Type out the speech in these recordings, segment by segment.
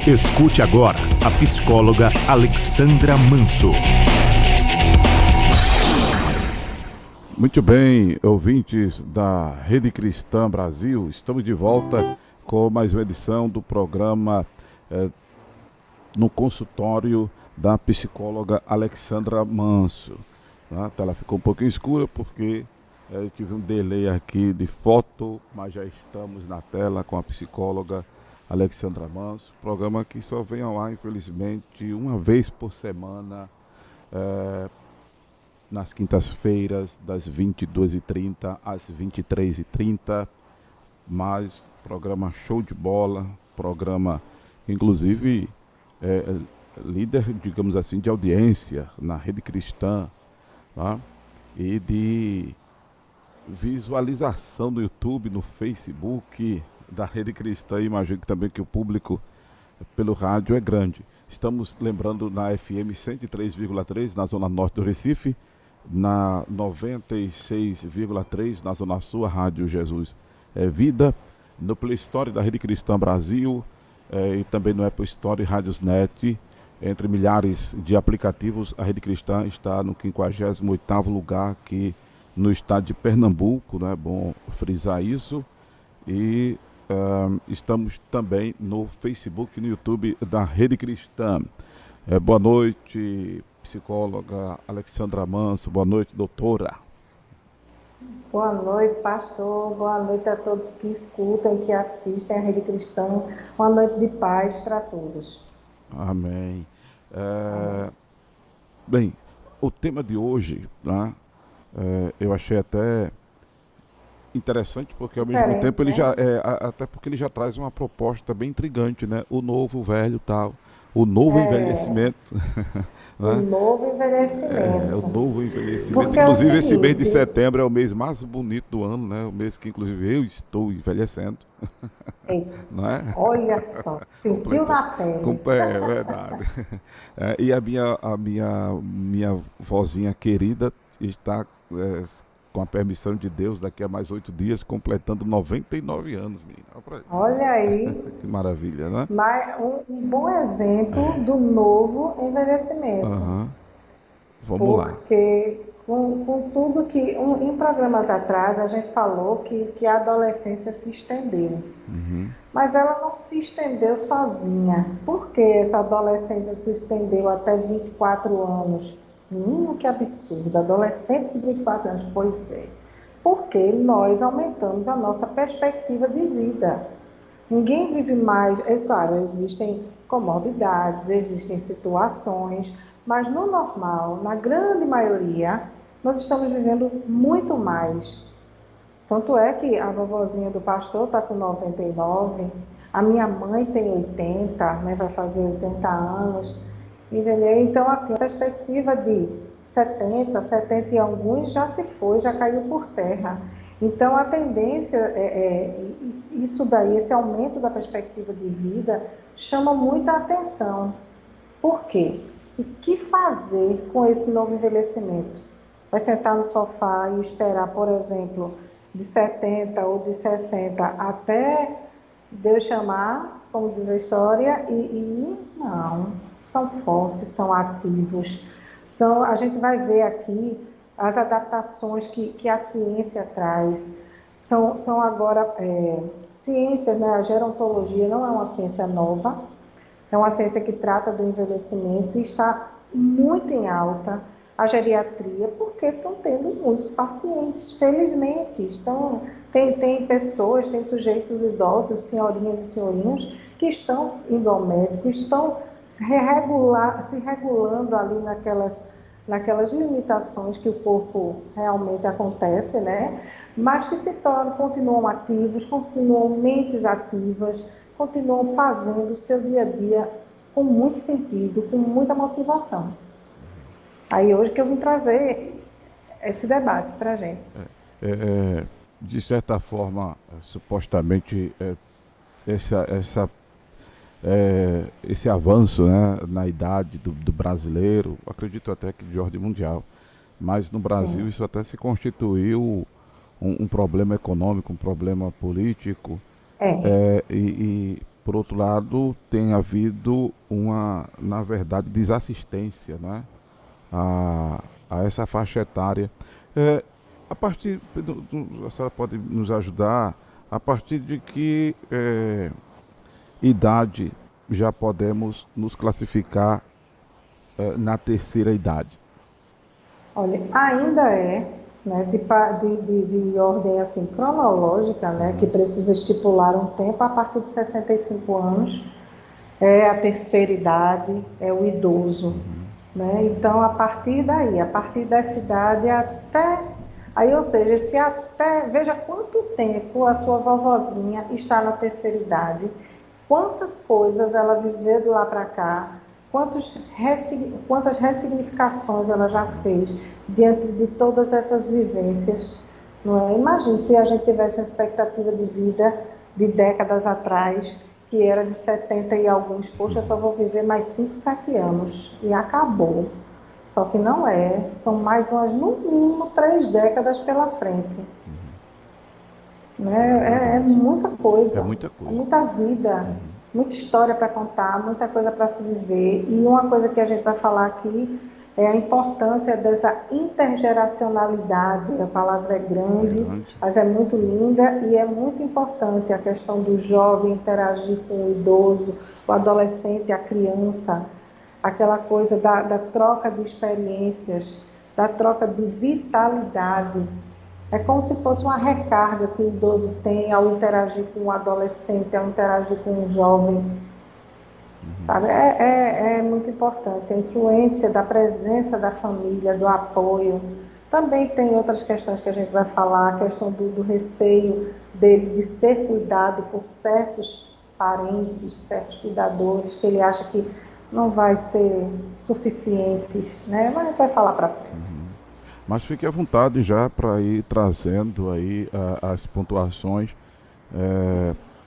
Escute agora a psicóloga Alexandra Manso. Muito bem, ouvintes da Rede Cristã Brasil, estamos de volta com mais uma edição do programa no consultório da psicóloga Alexandra Manso. A tela ficou um pouquinho escura porque tive um delay aqui de foto, mas já estamos na tela com a psicóloga Alexandra Manso. Programa que só vem ao ar, infelizmente, uma vez por semana, nas quintas-feiras, das 22h30 às 23h30. Mas programa show de bola, programa inclusive líder, digamos assim, de audiência na Rede Cristã, tá? E de visualização no YouTube, no Facebook da Rede Cristã. Imagino que também que o público pelo rádio é grande. Estamos lembrando na FM 103,3 na zona norte do Recife, na 96,3 na zona sul, a Rádio Jesus é Vida, no Play Store da Rede Cristã Brasil, e também no Apple Store Radiosnet. Entre milhares de aplicativos, a Rede Cristã está no 58º lugar aqui no estado de Pernambuco, não é bom frisar isso. E estamos também no Facebook e no YouTube da Rede Cristã. Boa noite, psicóloga Alexandra Manso. Boa noite, doutora. Boa noite, pastor. Boa noite a todos que escutam, que assistem a Rede Cristã. Uma noite de paz para todos. Amém. Bem, o tema de hoje, né, eu achei até interessante, porque ao mesmo tempo ele já até porque ele já traz uma proposta bem intrigante, né? O novo, o velho, tal, o novo envelhecimento. O novo envelhecimento. O novo envelhecimento. Porque inclusive esse mês de setembro é o mês mais bonito do ano, né? O mês que inclusive eu estou envelhecendo. Não é? Olha só, sentiu na pele. É verdade. E a minha vozinha querida está, com a permissão de Deus, daqui a mais 8 dias, completando 99 anos, menina. Olha aí. Que maravilha, né? Mas um bom exemplo do novo envelhecimento. Vamos lá. Porque com tudo que... em programas atrás a gente falou que a adolescência se estendeu. Mas ela não se estendeu sozinha. Por que essa adolescência se estendeu até 24 anos? Que absurdo, adolescente de 24 anos, pois é. Porque nós aumentamos a nossa perspectiva de vida. Ninguém vive mais, é claro, existem comorbidades, existem situações, mas no normal, na grande maioria, nós estamos vivendo muito mais. Tanto é que a vovozinha do pastor está com 99, a minha mãe tem 80, né, vai fazer 80 anos. Entendeu? Então, assim, a perspectiva de 70 e alguns já se foi, já caiu por terra. Então, a tendência, isso daí, esse aumento da perspectiva de vida, chama muita atenção. Por quê? O que fazer com esse novo envelhecimento? Vai sentar no sofá e esperar, por exemplo, de 70 ou de 60 até Deus chamar, como diz a história, não. São fortes, são ativos. A gente vai ver aqui as adaptações que a ciência traz. São agora ciências, né? A gerontologia não é uma ciência nova, é uma ciência que trata do envelhecimento e está muito em alta. A geriatria, porque estão tendo muitos pacientes, felizmente. Então, tem pessoas, tem sujeitos idosos, senhorinhas e senhorinhos, que estão indo ao médico, estão se regulando ali naquelas limitações que o corpo realmente acontece, né? Mas que continuam ativos, continuam mentes ativas, continuam fazendo o seu dia a dia com muito sentido, com muita motivação. Aí hoje que eu vim trazer esse debate para a gente. De certa forma, supostamente, esse avanço, né, na idade do brasileiro, acredito até que de ordem mundial, mas no Brasil isso até se constituiu um problema econômico, um problema político, e por outro lado, tem havido uma, na verdade, desassistência, né, a essa faixa etária. É, a partir, a senhora pode nos ajudar, a partir de que idade já podemos nos classificar na terceira idade? Olha, ainda é, né, de ordem assim, cronológica, né, que precisa estipular um tempo a partir de 65 anos, é a terceira idade, é o idoso. Né? Então, a partir daí, a partir dessa idade até. Aí, ou seja, se até. Veja quanto tempo a sua vovozinha está na terceira idade, quantas coisas ela viveu de lá para cá, quantas ressignificações ela já fez diante de todas essas vivências. Não é? Imagine se a gente tivesse uma expectativa de vida de décadas atrás, que era de 70 e alguns, poxa, eu só vou viver mais 5, 7 anos, e acabou. Só que não é, são mais umas, no mínimo, 3 décadas pela frente. Né? É muita coisa, É muita coisa. é muita vida, muita história para contar, muita coisa para se viver. E uma coisa que a gente vai falar aqui é a importância dessa intergeracionalidade. A palavra é grande, mas é muito linda e é muito importante a questão do jovem interagir com o idoso, o adolescente, a criança, aquela coisa da troca de experiências, da troca de vitalidade. É como se fosse uma recarga que o idoso tem ao interagir com o adolescente, ao interagir com o jovem. Sabe? É muito importante a influência da presença da família, do apoio. Também tem outras questões que a gente vai falar, a questão do receio dele de ser cuidado por certos parentes, certos cuidadores, que ele acha que não vai ser suficientes, né? Mas a gente vai falar para frente. Mas fique à vontade já para ir trazendo aí as pontuações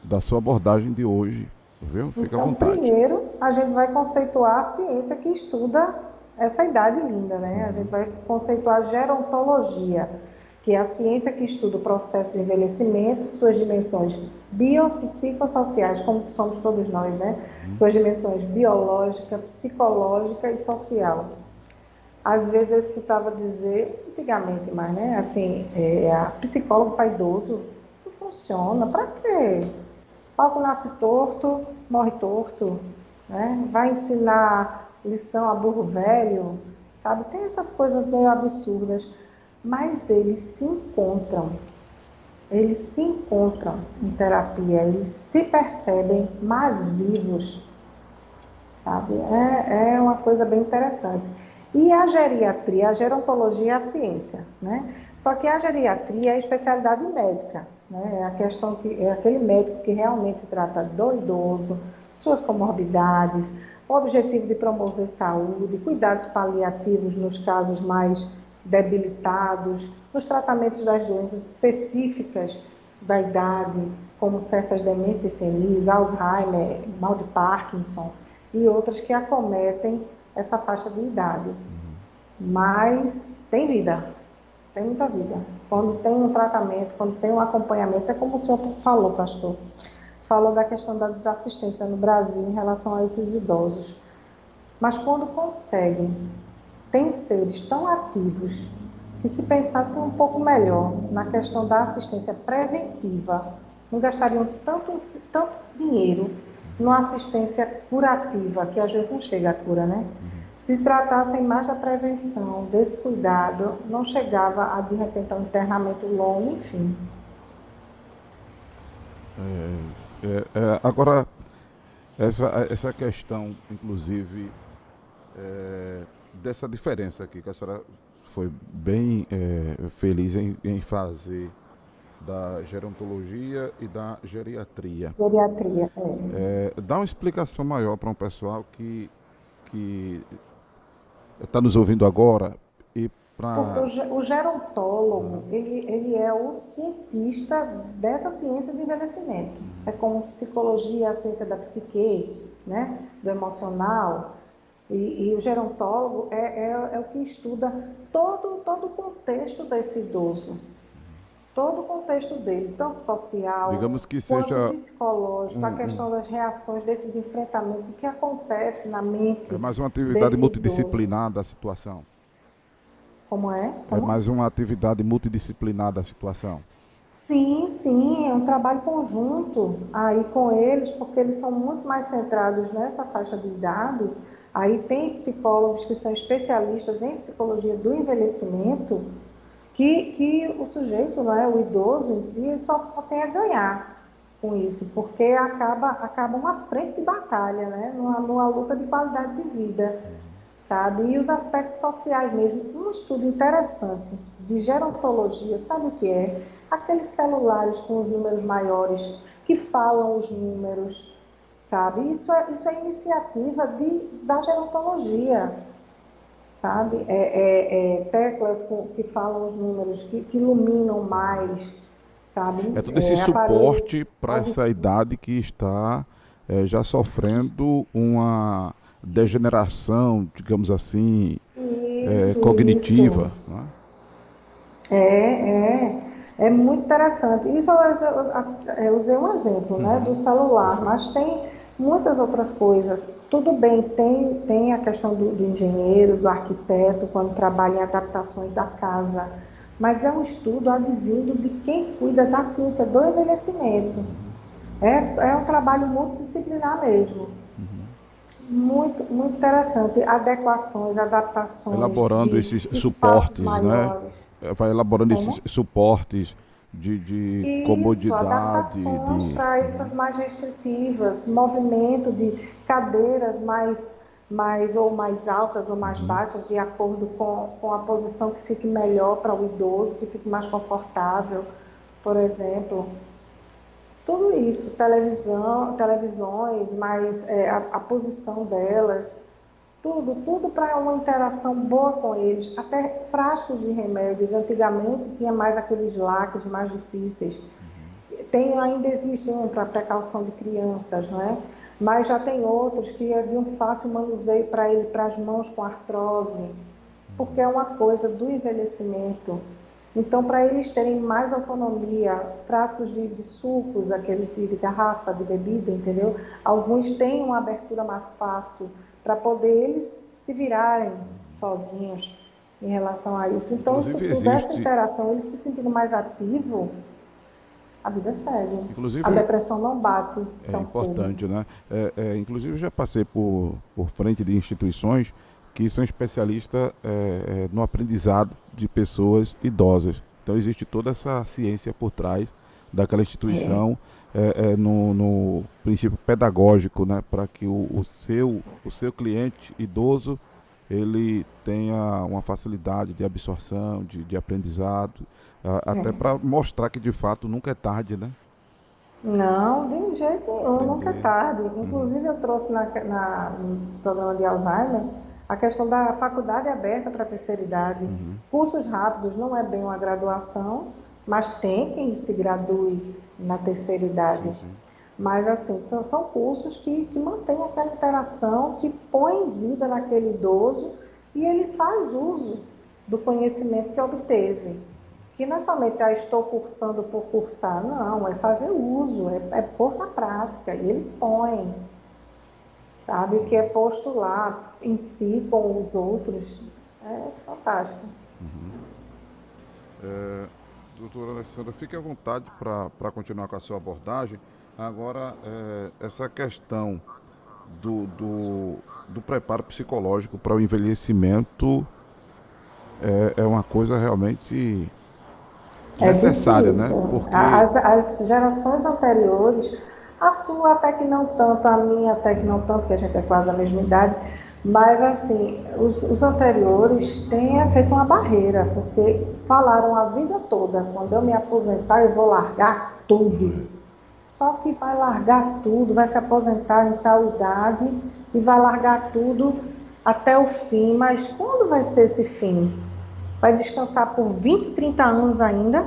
da sua abordagem de hoje, viu? Fique à Então, vontade. primeiro, a gente vai conceituar a ciência que estuda essa idade linda, né? A gente vai conceituar a gerontologia, que é a ciência que estuda o processo de envelhecimento, suas dimensões biopsicossociais, como somos todos nós, né? Suas dimensões biológica, psicológica e social. Às vezes eu escutava dizer, antigamente mais, né? Assim, a psicólogo para idoso não funciona. Para quê? Palco nasce torto, morre torto, né? Vai ensinar lição a burro velho, sabe? Tem essas coisas meio absurdas, mas eles se encontram em terapia, eles se percebem mais vivos, sabe? É uma coisa bem interessante. E a geriatria, a gerontologia é a ciência, né? Só que a geriatria é a especialidade médica, né? É a questão que é aquele médico que realmente trata do idoso, suas comorbidades, o objetivo de promover saúde, cuidados paliativos nos casos mais debilitados, nos tratamentos das doenças específicas da idade, como certas demências senis, Alzheimer, mal de Parkinson e outras que acometem essa faixa de idade. Mas tem vida, tem muita vida. Quando tem um tratamento, quando tem um acompanhamento, é como o senhor falou, pastor, falou da questão da desassistência no Brasil em relação a esses idosos. Mas quando conseguem, tem seres tão ativos que se pensassem um pouco melhor na questão da assistência preventiva, não gastariam tanto dinheiro numa assistência curativa, que às vezes não chega à cura, né? Se tratassem mais da prevenção, desse cuidado, não chegava a, de repente, a um internamento longo, enfim. Agora, essa questão, inclusive, dessa diferença aqui, que a senhora foi bem feliz em fazer da gerontologia e da geriatria. Geriatria, Dá uma explicação maior para um pessoal que está nos ouvindo agora e para... Porque o gerontólogo, ele é o cientista dessa ciência do envelhecimento. É como psicologia, a ciência da psique, né? Do emocional. E o gerontólogo é o que estuda todo o contexto desse idoso. todo o contexto dele, tanto social Digamos que quanto seja psicológico, a um, questão das reações desses enfrentamentos, o que acontece na é mente mais uma atividade desse idoso. multidisciplinar da situação. Como é? É Como? mais uma atividade multidisciplinar da situação. Sim, sim, é um trabalho conjunto aí com eles, porque eles são muito mais centrados nessa faixa de idade. Aí tem psicólogos que são especialistas em psicologia do envelhecimento, que o sujeito, né, o idoso em si, ele só tem a ganhar com isso, porque acaba uma frente de batalha, né, numa luta de qualidade de vida, sabe? E os aspectos sociais mesmo. Um estudo interessante de gerontologia, sabe o que é? Aqueles celulares com os números maiores, que falam os números, sabe? Isso é iniciativa da gerontologia, sabe? Teclas que falam os números, que iluminam mais, sabe? É todo esse Aparelhos suporte para essa auditivos. idade que está já sofrendo uma degeneração, digamos assim, Isso. cognitiva. Não é? É muito interessante. Isso eu usei um exemplo, né, do Uhum, celular, perfeito. mas tem muitas outras coisas. Tudo bem, tem a questão do engenheiro, do arquiteto, quando trabalha em adaptações da casa, mas é um estudo advindo de quem cuida da ciência do envelhecimento. É um trabalho multidisciplinar mesmo. Muito, muito interessante. Adequações, adaptações Elaborando de esses espaços suportes, né? maiores. Vai elaborando esses Como? suportes de Isso, comodidade, adaptações para essas mais restritivas, movimento de cadeiras mais altas ou mais baixas, de acordo com a posição que fique melhor para o idoso, que fique mais confortável, por exemplo. Tudo isso, televisões, mas a posição delas, tudo para uma interação boa com eles. Até frascos de remédios, antigamente tinha mais aqueles lacres mais difíceis. Ainda existe um para precaução de crianças, não é? Mas já tem outros que é de um fácil manuseio para ele, para as mãos com artrose, porque é uma coisa do envelhecimento. Então, para eles terem mais autonomia, frascos de sucos, aqueles de garrafa, de bebida, entendeu? Alguns têm uma abertura mais fácil para poder eles se virarem sozinhos em relação a isso. Então, isso inclusive tudo, essa existe, interação, eles se sentindo mais ativo, a vida segue. A inclusive depressão não bate é tão cedo. importante, né? Inclusive eu já passei por frente de instituições que são especialistas no aprendizado de pessoas idosas. Então existe toda essa ciência por trás daquela É. instituição, no princípio pedagógico, né? Para que o seu cliente idoso ele tenha uma facilidade de absorção, de aprendizado, até É. para mostrar que de fato nunca é tarde, né? Não, de jeito nenhum, nunca é Aprender. tarde. Uhum. Inclusive, eu trouxe no programa de Alzheimer a questão da faculdade aberta para a terceira idade. Uhum. Cursos rápidos não é bem uma graduação, mas tem quem se gradue na terceira idade. Sim, sim. Mas, assim, são cursos que mantêm aquela interação, que põe vida naquele idoso e ele faz uso do conhecimento que obteve. Que não é somente, estou cursando por cursar, não, é fazer uso, é pôr na prática, e eles põem, sabe? O que é posto lá em si com os outros, é fantástico. Doutora Alessandra, fique à vontade para continuar com a sua abordagem. Agora, essa questão do preparo psicológico para o envelhecimento é uma coisa realmente É necessária, né? difícil. Porque As gerações anteriores, a sua até que não tanto, a minha até que não tanto, porque a gente é quase da mesma idade, mas assim, os anteriores têm feito uma barreira, porque falaram a vida toda, quando eu me aposentar eu vou largar tudo. Só que vai largar tudo, vai se aposentar em tal idade e vai largar tudo até o fim, mas quando vai ser esse fim? Vai descansar por 20, 30 anos ainda,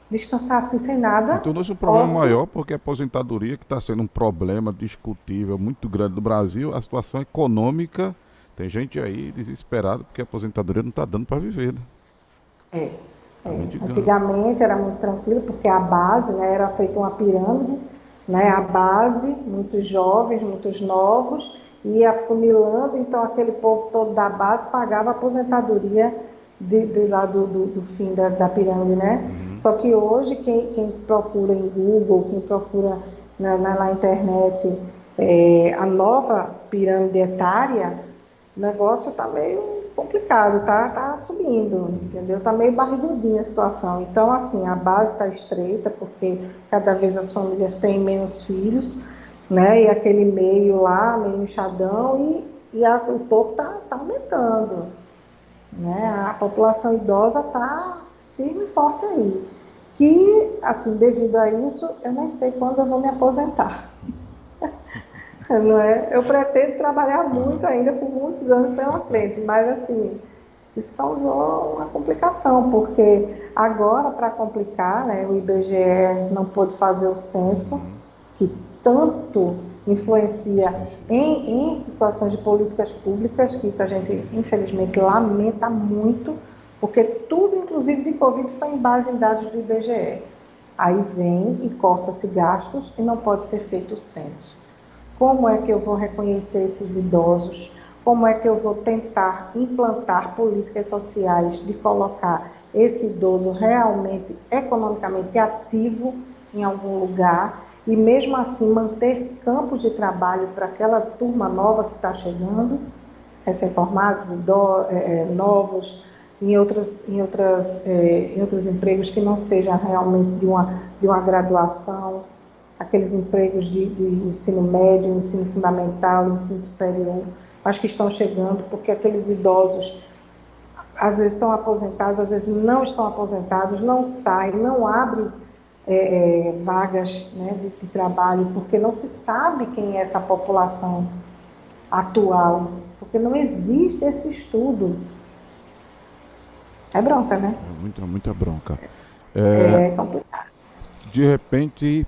descansar assim sem e nada, tornou-se um problema ósseo. maior, porque a aposentadoria, que está sendo um problema discutível muito grande no Brasil, a situação econômica, tem gente aí desesperada porque a aposentadoria não está dando para viver, né? É. Tá mendigando. Antigamente era muito tranquilo, porque a base, né, era feita uma pirâmide, né, a base, muitos jovens, muitos novos, ia afunilando, então aquele povo todo da base pagava a aposentadoria lá do fim da pirâmide, né? Só que hoje quem procura em Google, quem procura na internet a nova pirâmide etária, o negócio está meio complicado, tá subindo, entendeu? Tá meio barrigudinha a situação. Então, assim, a base está estreita, porque cada vez as famílias têm menos filhos, né? E aquele meio lá, meio inchadão, o topo tá aumentando, né? A população idosa está firme e forte aí. Que, assim, devido a isso, eu nem sei quando eu vou me aposentar. Não é? Eu pretendo trabalhar muito ainda por muitos anos pela frente, mas assim, isso causou uma complicação, porque agora, para complicar, né, o IBGE não pôde fazer o censo, que tanto influencia em situações de políticas públicas, que isso a gente, infelizmente, lamenta muito, porque tudo, inclusive de Covid, foi em base em dados do IBGE. Aí vem e corta-se gastos e não pode ser feito o censo. Como é que eu vou reconhecer esses idosos? Como é que eu vou tentar implantar políticas sociais de colocar esse idoso realmente economicamente ativo em algum lugar e mesmo assim manter campos de trabalho para aquela turma nova que está chegando, recém-formados, novos, em outros empregos que não sejam realmente de uma graduação, aqueles empregos de ensino médio, ensino fundamental, ensino superior, mas que estão chegando, porque aqueles idosos às vezes estão aposentados, às vezes não estão aposentados, não saem, não abrem vagas, né, de trabalho, porque não se sabe quem é essa população atual, porque não existe esse estudo. É bronca, né? É muita bronca. É complicado. De repente,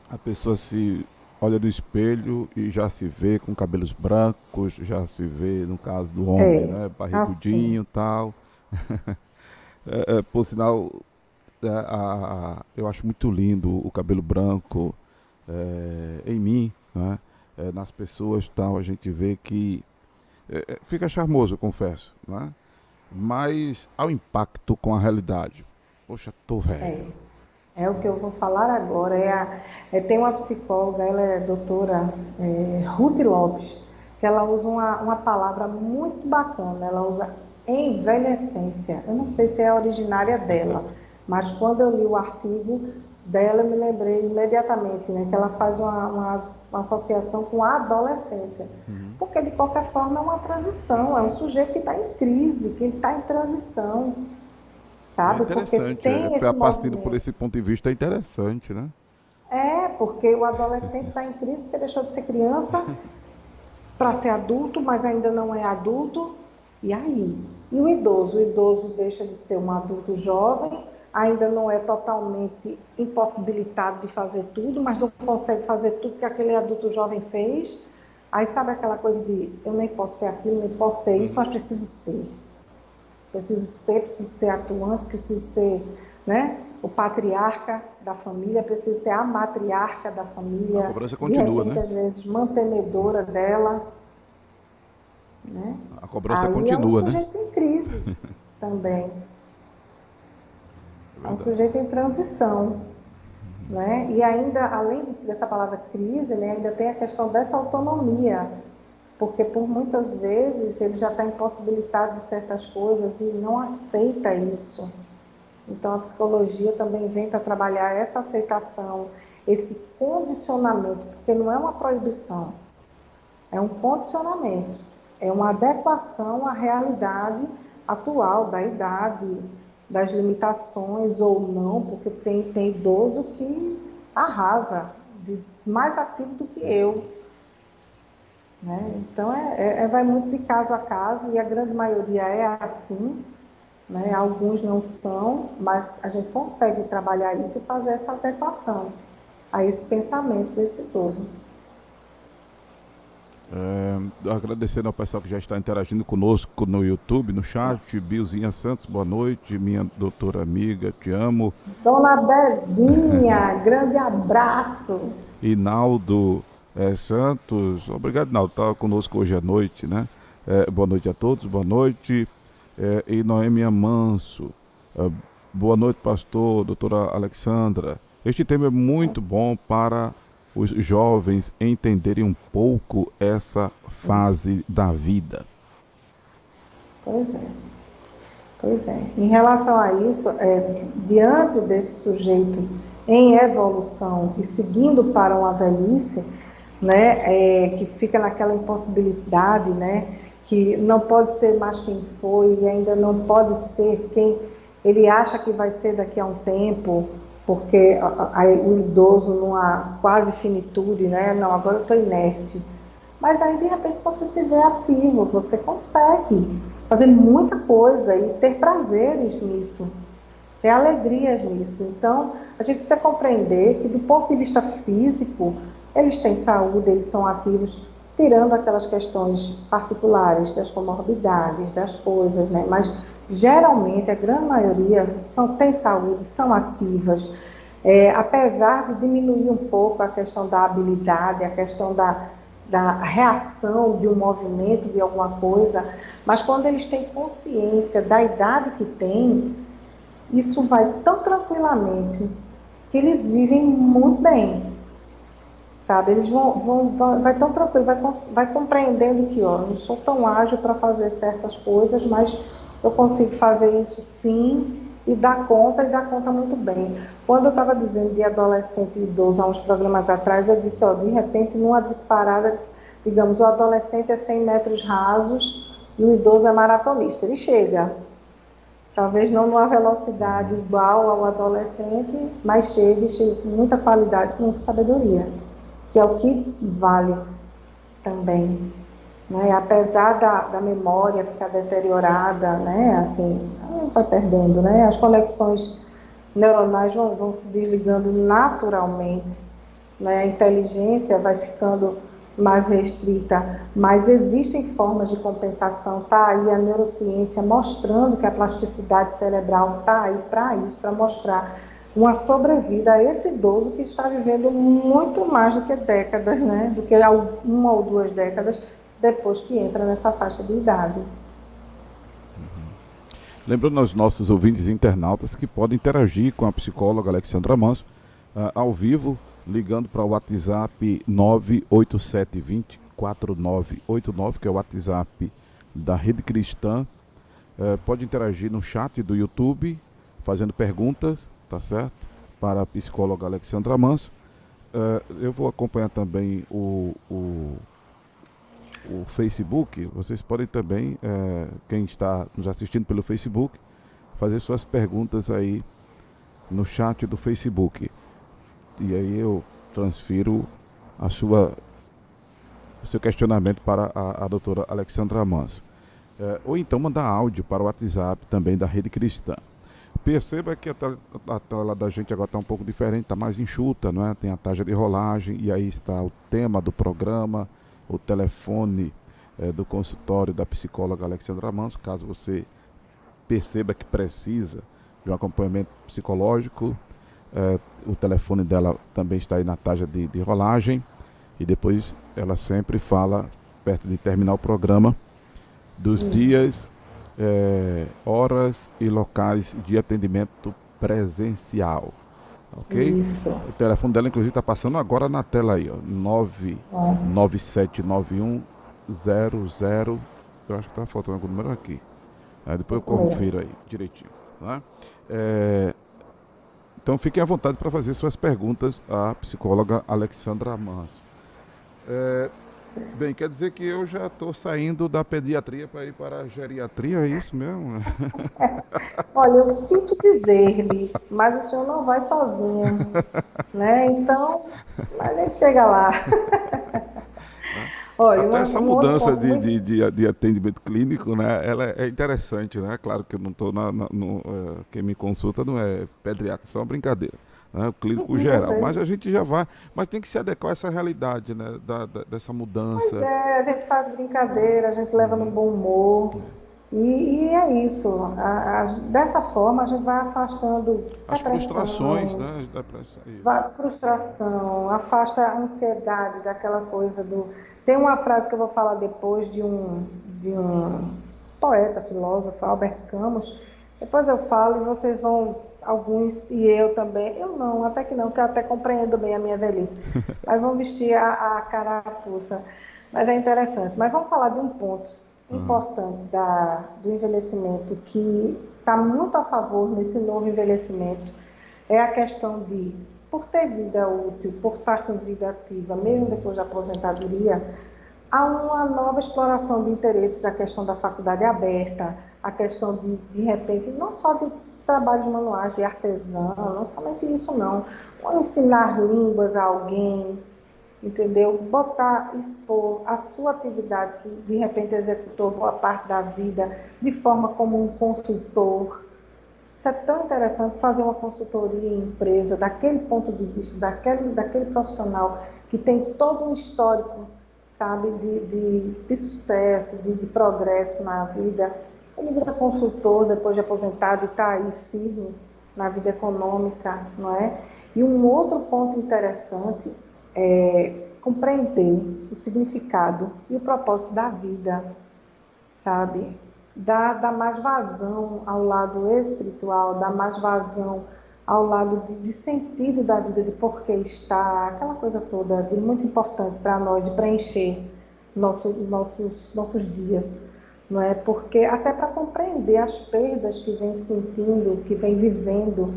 a pessoa se olha no espelho e já se vê com cabelos brancos, já se vê, no caso do homem, né, barrigudinho e tal. Por sinal, eu acho muito lindo o cabelo branco em mim, né, nas pessoas tal, a gente vê que fica charmoso, eu confesso, né? Mas ao impacto com a realidade. Poxa, tô velho. É o que eu vou falar agora. Tem uma psicóloga, ela é doutora Ruth Lopes, que ela usa uma palavra muito bacana. Ela usa envelhecência. Eu não sei se é originária dela, mas quando eu li o artigo dela, eu me lembrei imediatamente, né, que ela faz uma associação com a adolescência. Porque, de qualquer forma, é uma transição. É um sujeito que está em crise, que está em transição. É Sabe? Porque interessante, tem esse partindo por movimento. esse ponto de vista, é interessante, né? Porque o adolescente está em crise porque deixou de ser criança para ser adulto, mas ainda não é adulto. E aí? E o idoso? O idoso deixa de ser um adulto jovem, ainda não é totalmente impossibilitado de fazer tudo, mas não consegue fazer tudo que aquele adulto jovem fez. Aí sabe aquela coisa de eu nem posso ser aquilo, nem posso ser isso, mas preciso ser. Preciso ser atuante, preciso ser, né, o patriarca da família, preciso ser a matriarca da família. A cobrança continua, de repente, né? às vezes, mantenedora dela. Né? A cobrança Aí é um continua, né? sujeito em crise também. É um sujeito em transição. Né? E ainda, além dessa palavra crise, né, ainda tem a questão dessa autonomia. Porque por muitas vezes ele já está impossibilitado de certas coisas e não aceita isso. Então a psicologia também vem para trabalhar essa aceitação, esse condicionamento, porque não é uma proibição, é um condicionamento, é uma adequação à realidade atual, da idade, das limitações ou não, porque tem idoso que arrasa, mais ativo do que eu. Né? Então, vai muito de caso a caso, e a grande maioria é assim, né? Alguns não são, mas a gente consegue trabalhar isso e fazer essa adequação a esse pensamento desse idoso. agradecendo ao pessoal que já está interagindo conosco no YouTube, no chat. Bilzinha Santos, boa noite. Minha doutora amiga, te amo. Dona Bezinha, grande abraço. Inaldo Santos, obrigado, Inaldo, está conosco hoje à noite, né? Boa noite a todos, boa noite. E Noêmia Manso, boa noite, pastor, doutora Alexandra. Este tema é muito bom para os jovens entenderem um pouco essa fase da vida. Pois é. Pois é. Em relação a isso, diante desse sujeito em evolução e seguindo para uma velhice, né, que fica naquela impossibilidade, né, que não pode ser mais quem foi e ainda não pode ser quem ele acha que vai ser daqui a um tempo, porque o idoso numa quase finitude, né, não, agora eu estou inerte. Mas aí, de repente, você se vê ativo, você consegue fazer muita coisa e ter prazeres nisso, ter alegrias nisso. Então, a gente precisa compreender que, do ponto de vista físico, eles têm saúde, eles são ativos, tirando aquelas questões particulares das comorbidades, das coisas, né? Mas, geralmente, a grande maioria tem saúde, são ativas. Apesar de diminuir um pouco a questão da habilidade, a questão da reação de um movimento, de alguma coisa, mas quando eles têm consciência da idade que têm, isso vai tão tranquilamente que eles vivem muito bem, sabe? Eles vai tão tranquilo, vai compreendendo que, ó, eu não sou tão ágil para fazer certas coisas, mas eu consigo fazer isso sim e dar conta muito bem. Quando eu estava dizendo de adolescente e idoso há uns programas atrás, eu disse, ó, de repente, numa disparada, digamos, o adolescente é 100 metros rasos e o idoso é maratonista. Ele chega, talvez não numa velocidade igual ao adolescente, mas chega com muita qualidade, com muita sabedoria, que é o que vale também. Né? Apesar da memória ficar deteriorada, né? Assim, vai perdendo, né? As conexões neuronais vão se desligando naturalmente, né? A inteligência vai ficando mais restrita, mas existem formas de compensação. Está aí a neurociência mostrando que a plasticidade cerebral está aí para isso, para mostrar uma sobrevida a esse idoso que está vivendo muito mais do que décadas, né? Do que uma ou duas décadas depois que entra nessa faixa de idade. Lembrando aos nossos ouvintes internautas que podem interagir com a psicóloga Alexandra Manso ao vivo, ligando para o WhatsApp 987204989, que é o WhatsApp da Rede Cristã. Pode interagir no chat do YouTube, fazendo perguntas, tá certo? Para a psicóloga Alexandra Manso. Eu vou acompanhar também o Facebook. Vocês podem também, quem está nos assistindo pelo Facebook, fazer suas perguntas aí no chat do Facebook. E aí eu transfiro o seu questionamento para a doutora Alexandra Manso. Ou então mandar áudio para o WhatsApp também da Rede Cristã. Perceba que a tela da gente agora está um pouco diferente, está mais enxuta, não é? Tem a taxa de rolagem e aí está o tema do programa, o telefone do consultório da psicóloga Alexandra Manso, caso você perceba que precisa de um acompanhamento psicológico. O telefone dela também está aí na taxa de rolagem, e depois ela sempre fala, perto de terminar o programa, dos dias, horas e locais de atendimento presencial. Ok? Isso. O telefone dela, inclusive, está passando agora na tela aí, ó, 9979100. Eu acho que está faltando algum número aqui. Depois eu confiro aí direitinho. Né? Então fiquem à vontade para fazer suas perguntas à psicóloga Alexandra Manso. Bem, quer dizer que eu já estou saindo da pediatria para ir para a geriatria, é isso mesmo? Olha, eu sinto dizer-lhe, mas o senhor não vai sozinho, né? Então, a gente chega lá. Olha, até essa mudança de atendimento clínico, né, ela é interessante, né? Claro que eu não estou quem me consulta não é pediatra, isso é uma brincadeira. né, o clínico geral. Mas a gente já vai, mas tem que se adequar a essa realidade, né, dessa Pois mudança. é, a gente faz brincadeira, a gente leva no bom humor. E é isso. Dessa forma a gente vai afastando As frustrações, depressão, né? Isso. frustração, afasta a ansiedade daquela coisa do. Tem uma frase que eu vou falar depois de um poeta, filósofo, Albert Camus. Depois eu falo e vocês vão, alguns e eu também, eu não, até que não, porque eu até compreendo bem a minha velhice, mas vão vestir a carapuça. Mas é interessante. Mas vamos falar de um ponto importante do envelhecimento que está muito a favor nesse novo envelhecimento, é a questão de, por ter vida útil, por estar com vida ativa, mesmo depois da aposentadoria, há uma nova exploração de interesses, a questão da faculdade aberta, a questão de repente, não só de trabalhos manuais, de artesão, não somente isso não, ou ensinar línguas a alguém, entendeu? Botar, expor a sua atividade que de repente executou boa parte da vida de forma como um consultor. Isso é tão interessante, fazer uma consultoria em empresa, daquele ponto de vista, daquele profissional que tem todo um histórico, sabe, de sucesso, de progresso na vida. Ele vira consultor depois de aposentado e está aí firme na vida econômica, não é? E um outro ponto interessante é compreender o significado e o propósito da vida, sabe? Dá mais vazão ao lado espiritual, dá mais vazão ao lado de sentido da vida, de porquê está, aquela coisa toda, de muito importante para nós, de preencher nossos dias, não é? Porque até para compreender as perdas que vem sentindo, que vem vivendo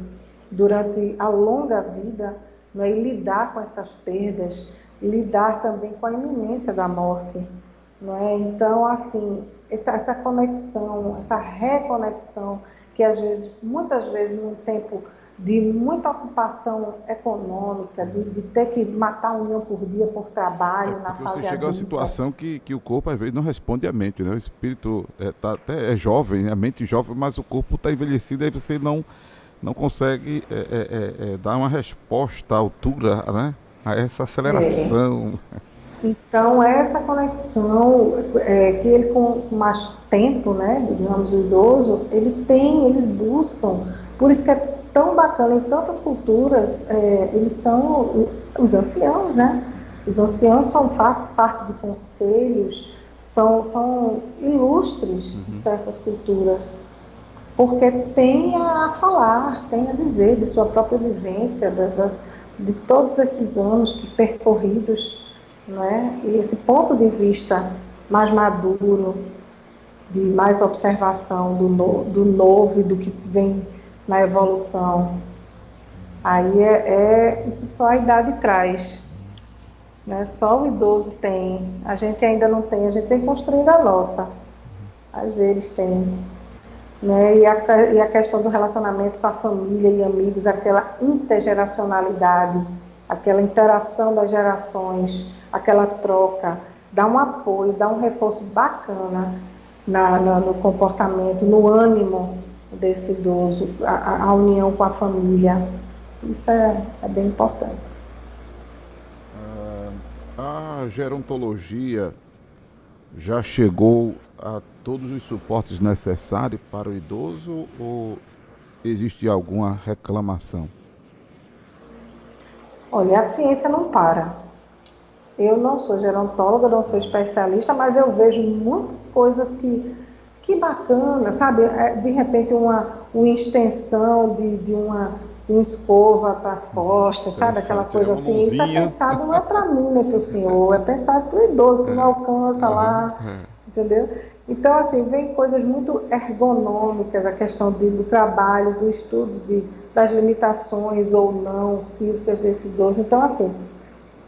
durante a longa vida, não é? E lidar com essas perdas, e lidar também com a iminência da morte, não é? Então, assim, essa conexão, essa reconexão, que muitas vezes, num tempo de muita ocupação econômica, de ter que matar um leão por dia por trabalho na Porque fase você chega a uma adulta. situação que o corpo às vezes não responde à mente, né? O espírito até é jovem, né? A mente é jovem, mas o corpo está envelhecido, aí você não consegue dar uma resposta à altura, né? A essa aceleração. Então, essa conexão, que ele com mais tempo, né, digamos, o idoso, eles buscam, por isso que é tão bacana, em tantas culturas, eles são os anciãos, né? Os anciãos são parte de conselhos, são ilustres em certas culturas, porque tem a falar, tem a dizer de sua própria vivência, de todos esses anos percorridos, não é? E esse ponto de vista mais maduro, de mais observação do novo e do que vem na evolução, aí isso só a idade traz, né? Só o idoso tem, a gente ainda não tem, a gente tem construindo a nossa, mas eles têm, né? E a questão do relacionamento com a família e amigos, aquela intergeracionalidade, aquela interação das gerações, aquela troca, dá um apoio, dá um reforço bacana no comportamento, no ânimo desse idoso, a união com a família. Isso é bem importante. A gerontologia já chegou a todos os suportes necessários para o idoso ou existe alguma reclamação? Olha, a ciência não para. Eu não sou gerontóloga, não sou especialista, mas eu vejo muitas coisas que bacana, sabe? De repente uma extensão de uma escova para as costas, sabe? Aquela coisa assim. Isso é pensado, não é para mim, nem para o senhor, é pensado para o idoso que não alcança lá, entendeu? Então, assim, vem coisas muito ergonômicas, a questão do trabalho, do estudo, das limitações ou não físicas desse idoso. Então, assim,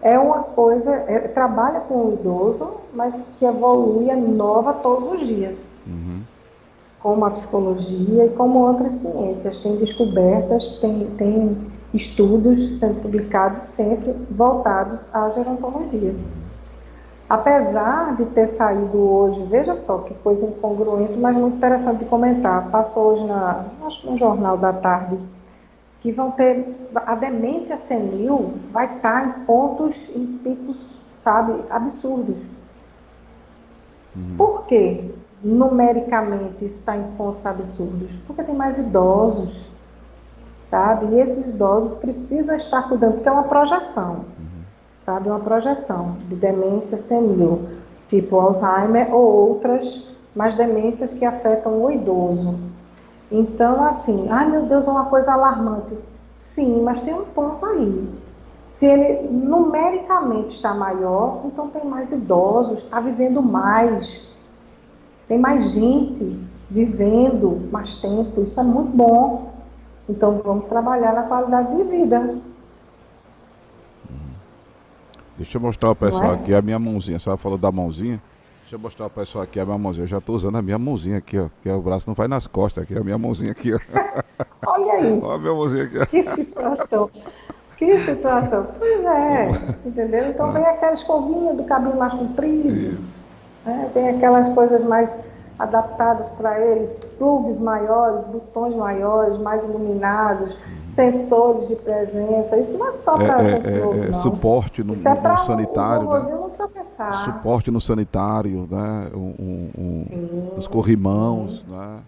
é uma coisa, trabalha com o idoso, mas que evolui, é nova todos os dias. Como a psicologia e como outras ciências. Tem descobertas, tem estudos sendo publicados sempre voltados à gerontologia. Apesar de ter saído hoje, veja só que coisa incongruente, mas muito interessante de comentar. Passou hoje acho que no Jornal da Tarde, que vão ter, a demência senil vai estar em pontos, em picos, sabe, absurdos. Por quê? Numericamente isso está em pontos absurdos? Porque tem mais idosos, sabe? E esses idosos precisam estar cuidando, porque é uma projeção, sabe? Uma projeção de demência senil, tipo Alzheimer ou outras, mas demências que afetam o idoso. Então, assim, ai meu Deus, é uma coisa alarmante. Sim, mas tem um ponto aí. Se ele numericamente está maior, então tem mais idosos, está vivendo mais. Tem mais gente vivendo mais tempo, isso é muito bom. Então vamos trabalhar na qualidade de vida. Deixa eu mostrar ao pessoal Não é? aqui a minha mãozinha. A senhora falou da mãozinha. Deixa eu mostrar ao pessoal aqui a minha mãozinha. Eu já estou usando a minha mãozinha aqui, ó. Que o braço não vai nas costas aqui, a minha mãozinha aqui, ó. Olha aí, Olha a minha mãozinha aqui, ó. que situação. Que situação. Pois é, entendeu? Então vem aquela escovinha do cabelo mais comprido. Isso. Né? Tem aquelas coisas mais adaptadas para eles, plugs maiores, botões maiores, mais iluminados, sensores de presença. Isso não é só para gente novo, não. Suporte no, Isso é para no sanitário, o né? vovozinho não tropeçar. Suporte no sanitário, né? Sim, Os corrimãos, sim. né?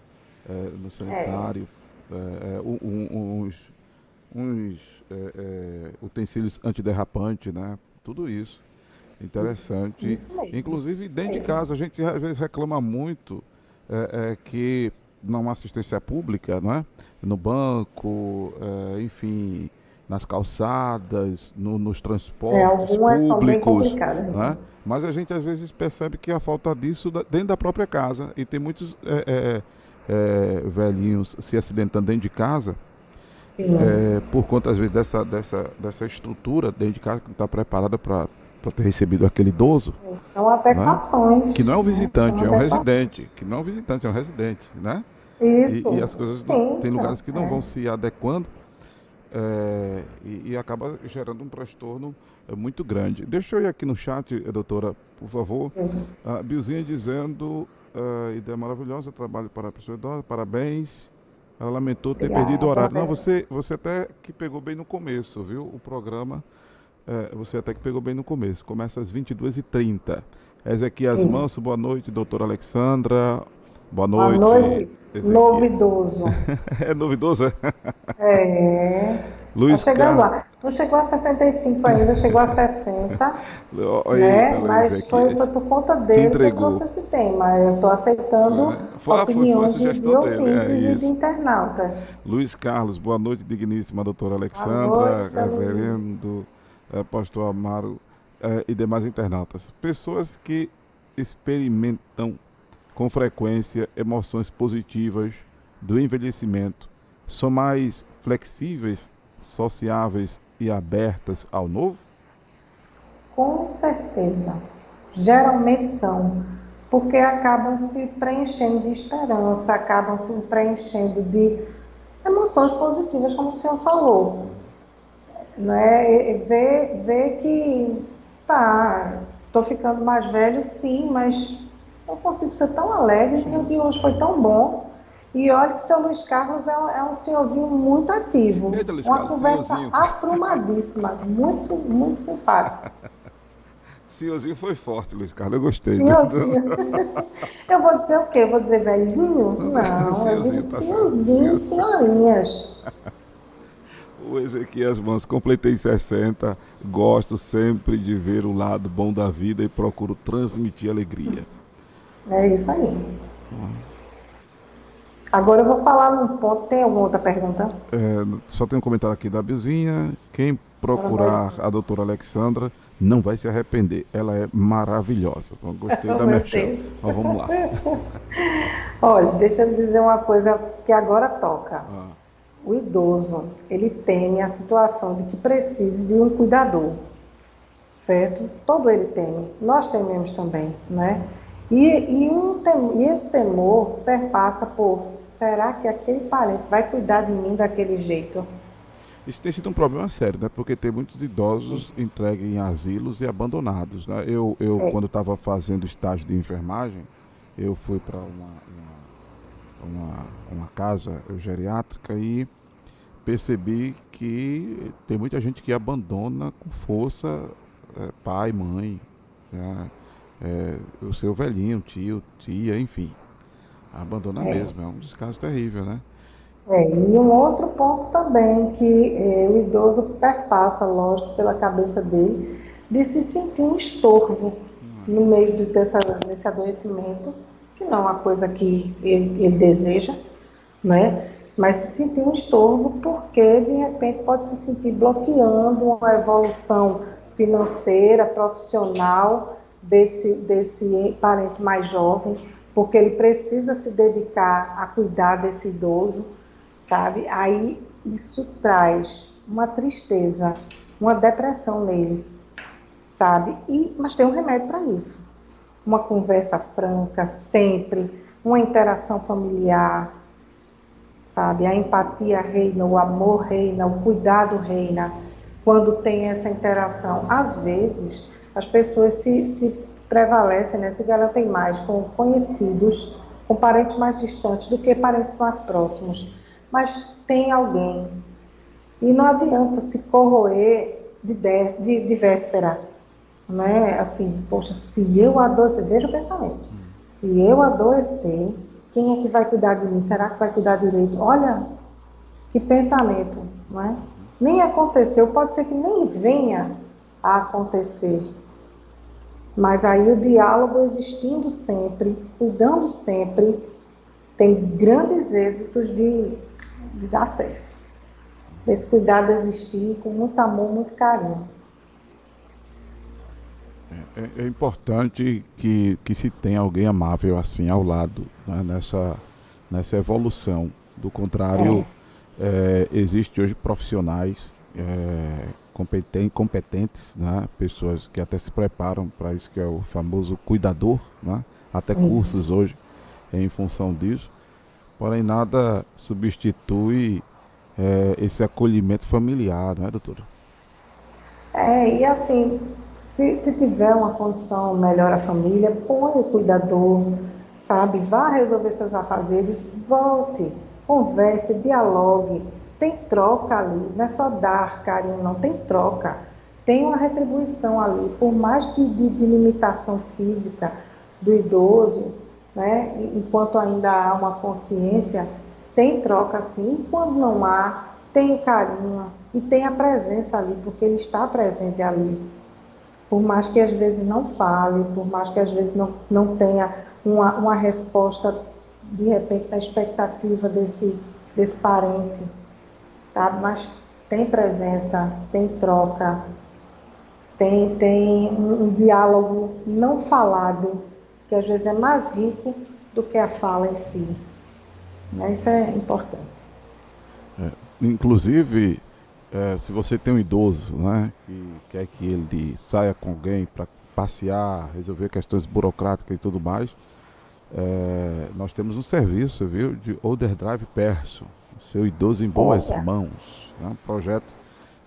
No sanitário. Utensílios antiderrapante, né? Tudo isso. Interessante. Isso mesmo. Inclusive, Isso dentro de mesmo. casa, a gente às vezes reclama muito que não há assistência pública, não é? No banco, enfim, nas calçadas, nos transportes Algumas são bem públicos, complicadas. não é? Mas a gente às vezes percebe que há falta disso dentro da própria casa. E tem muitos velhinhos se acidentando dentro de casa Sim. por conta, às vezes, dessa estrutura dentro de casa que não está preparada para ter recebido aquele idoso, São adequações. que não é um visitante, São é um adequações. residente, que não é um visitante, é um residente, né? Isso. E as coisas, Sim, tem lugares que não é. vão se adequando e acaba gerando um transtorno muito grande. Deixa eu ir aqui no chat, doutora, por favor. A Bilzinha dizendo, ideia maravilhosa, trabalho para a pessoa idosa, parabéns. Ela lamentou ter Obrigada, perdido o horário. Não, parabéns. você até que pegou bem no começo, viu? O programa, você até que pegou bem no começo. Começa às 22h30. Ezequias Isso. Manso, boa noite. Doutora Alexandra, boa Boa noite. noite, Ezequias. novidoso. É novidoso, é? É. Luiz Tá chegando Carlos. lá. Não chegou a 65 ainda, chegou a 60, né? Mas foi por conta dele que eu entregou. trouxe esse tema. Eu estou aceitando Foi opiniões sugestão de dele, ouvintes e de isso. internautas. Luiz Carlos, boa noite, digníssima doutora Boa Alexandra, noite, seu Luiz. reverendo, pastor Amaro e demais internautas. Pessoas que experimentam com frequência emoções positivas do envelhecimento são mais flexíveis, sociáveis e abertas ao novo? Com certeza. Geralmente são, porque acabam se preenchendo de esperança, acabam se preenchendo de emoções positivas, como o senhor falou. Né? Ver que estou ficando mais velho, sim, mas eu consigo ser tão alegre, meu dia hoje foi tão bom. E olha que o seu Luiz Carlos é um senhorzinho muito ativo. Eita, Luiz Uma Carlos, conversa senhorzinho. aprumadíssima, muito, muito simpática. Senhorzinho foi forte, Luiz Carlos, eu gostei. Senhorzinho. Eu vou dizer o quê? Vou dizer velhinho? Não, eu digo Senhorzinho, tá certo. senhorzinho e senhorinhas. O Ezequias Manso, completei 60, gosto sempre de ver o lado bom da vida e procuro transmitir alegria. É isso aí. Agora eu vou falar num ponto. Tem alguma outra pergunta? Só tem um comentário aqui da Bilzinha. Quem procurar a doutora Alexandra não vai se arrepender. Ela é maravilhosa. Então, gostei da Meu merchan. Deus. Mas vamos lá. Olha, deixa eu dizer uma coisa que agora toca. O idoso, ele teme a situação de que precise de um cuidador, certo? Todo ele teme. Nós tememos também, né? E esse temor perpassa por: será que aquele parente vai cuidar de mim daquele jeito? Isso tem sido um problema sério, né? Porque tem muitos idosos entregues em asilos e abandonados, né? Quando estava fazendo estágio de enfermagem, eu fui para uma casa geriátrica e percebi que tem muita gente que abandona com força pai, mãe, né, o seu velhinho, tio, tia, enfim. Abandona É. mesmo, é um descaso terrível, né? E um outro ponto também que o idoso perpassa, lógico, pela cabeça dele, de se sentir um estorvo no meio desse adoecimento, que não é uma coisa que ele deseja, né? Mas se sentir um estorvo porque, de repente, pode se sentir bloqueando uma evolução financeira, profissional desse parente mais jovem, porque ele precisa se dedicar a cuidar desse idoso, sabe? Aí isso traz uma tristeza, uma depressão neles, sabe? Mas tem um remédio para isso. Uma conversa franca, sempre, uma interação familiar, sabe? A empatia reina, o amor reina, o cuidado reina. Quando tem essa interação, às vezes as pessoas se prevalecem, né? Se garantem mais com conhecidos, com parentes mais distantes do que parentes mais próximos. Mas tem alguém. E não adianta se corroer de véspera. Não é assim, poxa, se eu adoecer, veja o pensamento. Se eu adoecer, quem é que vai cuidar de mim? Será que vai cuidar direito? Olha, que pensamento, não é? Nem aconteceu, pode ser que nem venha a acontecer. Mas aí o diálogo existindo sempre, cuidando sempre, tem grandes êxitos de dar certo. Esse cuidado existir com muito amor, muito carinho. É importante que se tenha alguém amável assim ao lado, né, nessa evolução. Do contrário, É, existe hoje profissionais competentes, né, pessoas que até se preparam para isso, que é o famoso cuidador, né, até isso. cursos hoje em função disso. Porém, nada substitui esse acolhimento familiar, não é, doutora? E assim, se tiver uma condição melhor a família, põe o cuidador, sabe? Vá resolver seus afazeres, volte, converse, dialogue. Tem troca ali, não é só dar carinho, não, tem troca. Tem uma retribuição ali, por mais que de limitação física do idoso, né? Enquanto ainda há uma consciência, tem troca sim, e quando não há, tem o carinho e tem a presença ali, porque ele está presente ali. Por mais que às vezes não fale, por mais que às vezes não tenha uma resposta, de repente, na expectativa desse parente, sabe? Mas tem presença, tem troca, tem um diálogo não falado, que às vezes é mais rico do que a fala em si. Né? Isso é importante. Inclusive, se você tem um idoso, né, que quer que ele saia com alguém para passear, resolver questões burocráticas e tudo mais, nós temos um serviço, viu, de Overdrive Person, seu idoso em boas Olha, mãos. É um projeto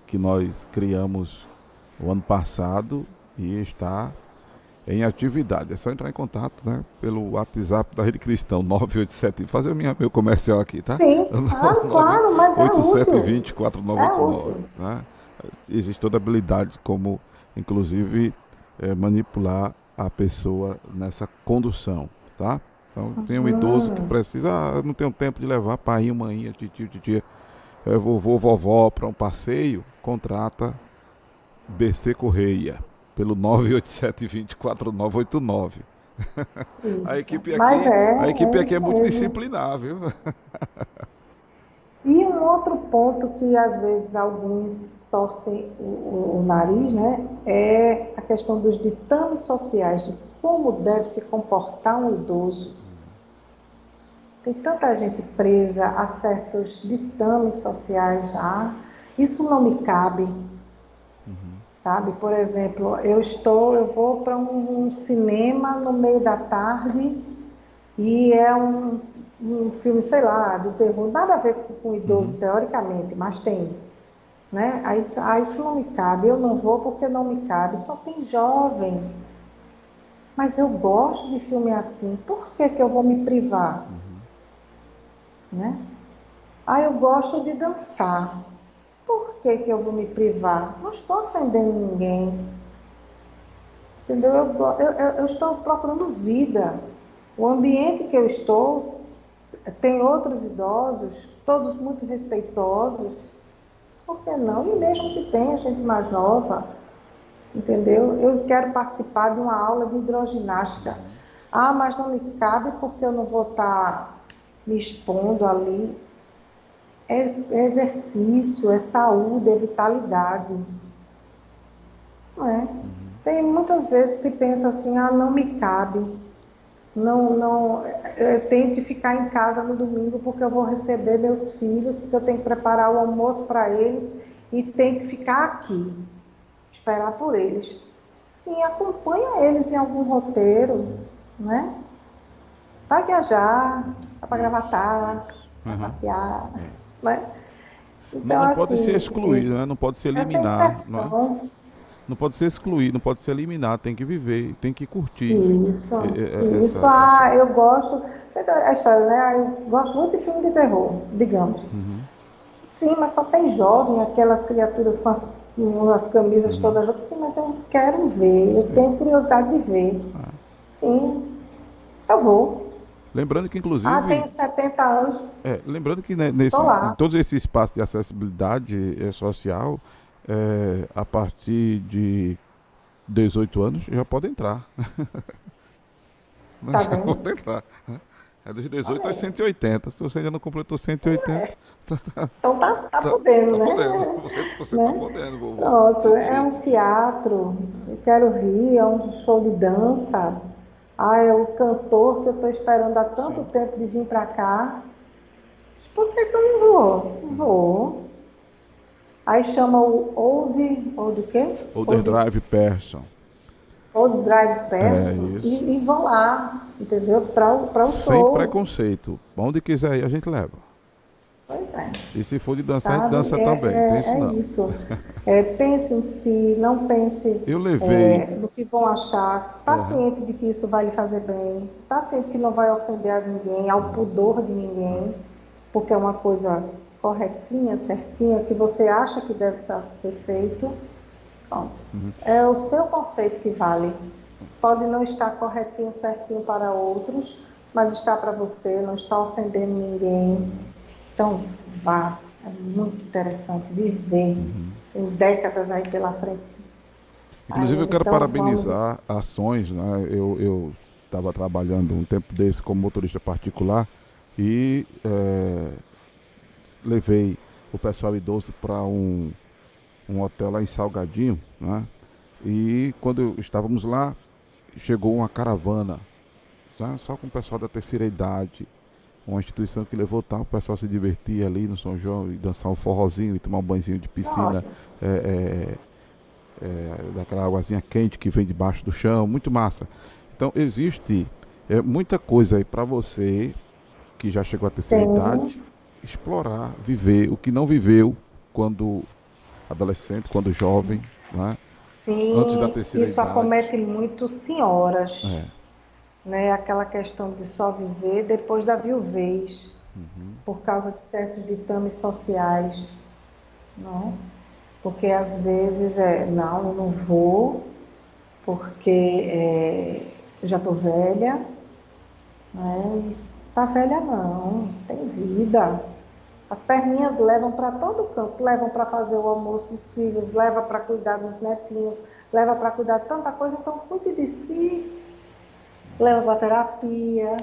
que nós criamos o ano passado e está em atividade. É só entrar em contato, né, pelo WhatsApp da Rede Cristão 987, fazer o meu comercial aqui, tá? sim, claro, mas é útil. 987 É 4989, útil. né? Existe toda a habilidade como, inclusive, manipular a pessoa nessa condução, tá? Então, tem um idoso que precisa, não tenho tempo de levar pai, mãe, tio, titia, vovô, vovó para um passeio, contrata BC Correia pelo 987 4989. A Isso. equipe Mas aqui, a equipe é aqui é isso mesmo. multidisciplinar, viu? E um outro ponto que às vezes alguns torcem o nariz, né, é a questão dos ditames sociais, de como deve se comportar um idoso. Tem tanta gente presa a certos ditames sociais já. Isso não me cabe, sabe? Por exemplo, eu vou para um cinema no meio da tarde e é um filme, sei lá, de terror, nada a ver com idoso teoricamente, mas tem, né? Aí isso não me cabe, eu não vou porque não me cabe, só tem jovem. Mas eu gosto de filme assim, por que que eu vou me privar, né? Ah, eu gosto de dançar. Por que que eu vou me privar? Não estou ofendendo ninguém, entendeu? Eu estou procurando vida. O ambiente que eu estou tem outros idosos, todos muito respeitosos. Por que não? E mesmo que tenha gente mais nova, entendeu? Eu quero participar de uma aula de hidroginástica. Ah, mas não me cabe porque eu não vou estar me expondo ali. É exercício, é saúde, é vitalidade. Não é? Tem muitas vezes se pensa assim, ah, não me cabe, não, eu tenho que ficar em casa no domingo porque eu vou receber meus filhos, porque eu tenho que preparar o almoço para eles e tenho que ficar aqui, esperar por eles. Sim, acompanha eles em algum roteiro, né? Vai viajar, vai para Gravatar, Isso. vai Aham. passear, É. né? Não, Então, não pode ser assim, excluído, né? Não pode se essa eliminar, não é? inserção. Não pode ser excluído, não pode se eliminar, tem que viver, tem que curtir Isso, isso. essa. Ah, eu gosto. A história, né? Ah, eu gosto muito de filme de terror, digamos. Uhum, Sim, mas só tem jovem, aquelas criaturas com as camisas uhum, todas juntas. Sim, mas eu quero ver, eu sim. tenho curiosidade de ver. Ah. Sim, eu vou. Lembrando que, Ah, inclusive, tenho 70 anos, lembrando que né, tô em lá. todos esses espaços de acessibilidade social, a partir de 18 anos já pode entrar. Né? Tá Já vendo? pode entrar. Né? É dos 18 Olha aos aí. 180. Se você ainda não completou 180, Então tá tá, podendo, tá podendo. né? Você tá Né? podendo, vovô. Pronto, é Titi, um titi. teatro, eu quero rir, é um show de dança. Ah, é o cantor que eu estou esperando há tanto Sim. tempo de vir para cá. Por que que eu não vou? Vou. Aí chama o Old o quê? Overdrive Person. Old Drive É Person isso. e vão lá, entendeu? Para o Sem show. preconceito. Onde quiser ir, a gente leva. Pois é. E se for de dançar, a gente Sabe? dança também. Tem isso É não. isso. Pense em si, não pense Eu levei. no que vão achar. Está Aham. ciente de que isso vai lhe fazer bem. Está ciente que não vai ofender a ninguém, ao pudor de ninguém, porque é uma coisa corretinha, certinha, que você acha que deve ser feito. Pronto. É o seu conceito que vale. Pode não estar corretinho, certinho para outros, mas está para você, não está ofendendo ninguém. Então, vá, é muito interessante viver. Tem décadas aí pela frente. Inclusive, eu quero Então, vamos. parabenizar ações, né? Eu estava trabalhando um tempo desse como motorista particular e levei o pessoal idoso para um hotel lá em Salgadinho, né? E quando estávamos lá, chegou uma caravana, sabe? Só com o pessoal da terceira idade, uma instituição que levou tal, o pessoal se divertir ali no São João e dançar um forrozinho e tomar um banhozinho de piscina, Ótimo. é, daquela águazinha quente que vem debaixo do chão, muito massa. Então existe muita coisa aí para você que já chegou à terceira Tem. idade explorar, viver o que não viveu quando adolescente, quando jovem, né? Antes da Sim, terceira isso idade. acomete muito senhoras, É. né? Aquela questão de só viver depois da viuvez, por causa de certos ditames sociais, não? Porque às vezes não, eu não vou, porque eu já estou velha, né? Tá velha não, tem vida. As perninhas levam para todo canto, levam para fazer o almoço dos filhos, leva para cuidar dos netinhos, leva para cuidar de tanta coisa, então cuide de si, leva para terapia,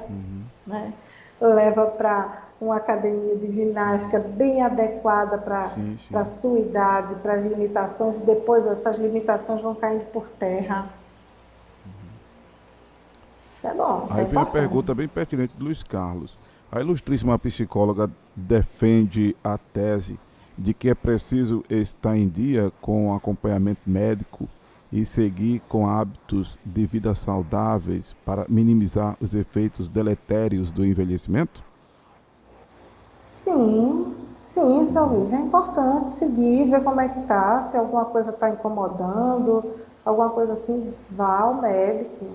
né? Leva para uma academia de ginástica bem adequada para Sim, a sim. sua idade, para as limitações, e depois essas limitações vão caindo por terra. Isso é Aí vem a importante. pergunta bem pertinente do Luiz Carlos. A ilustríssima psicóloga defende a tese de que é preciso estar em dia com o acompanhamento médico e seguir com hábitos de vida saudáveis para minimizar os efeitos deletérios do envelhecimento? Sim, sim, seu Luiz, é importante seguir, ver como é que tá, se alguma coisa está incomodando, alguma coisa assim, vá ao médico.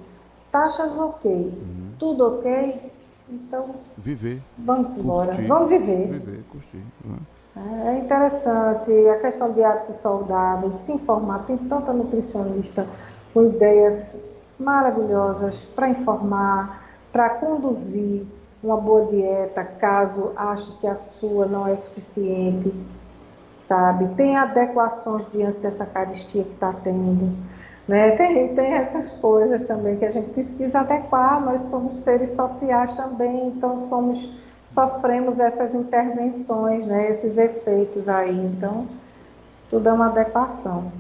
Taxas ok, tudo ok, Então, Viver, vamos embora. curtir. Vamos viver. Viver, curtir. Né? É interessante a questão de hábitos saudáveis, se informar. Tem tanta nutricionista com ideias maravilhosas para informar, para conduzir uma boa dieta, caso ache que a sua não é suficiente, sabe? Tem adequações diante dessa carestia que está tendo, né? Tem essas coisas também que a gente precisa adequar. Nós somos seres sociais também, então sofremos essas intervenções, né? Esses efeitos aí. Então, tudo é uma adequação.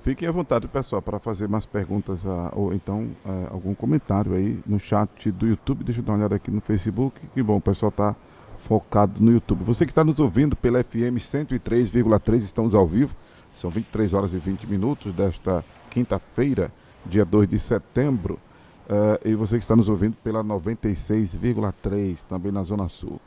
Fiquem à vontade, pessoal, para fazer mais perguntas ou então algum comentário aí no chat do YouTube. Deixa eu dar uma olhada aqui no Facebook. Que bom, o pessoal está focado no YouTube. Você que está nos ouvindo pela FM 103,3, estamos ao vivo. São 23 horas e 20 minutos desta quinta-feira, dia 2 de setembro. E você que está nos ouvindo pela 96,3, também na Zona Sul.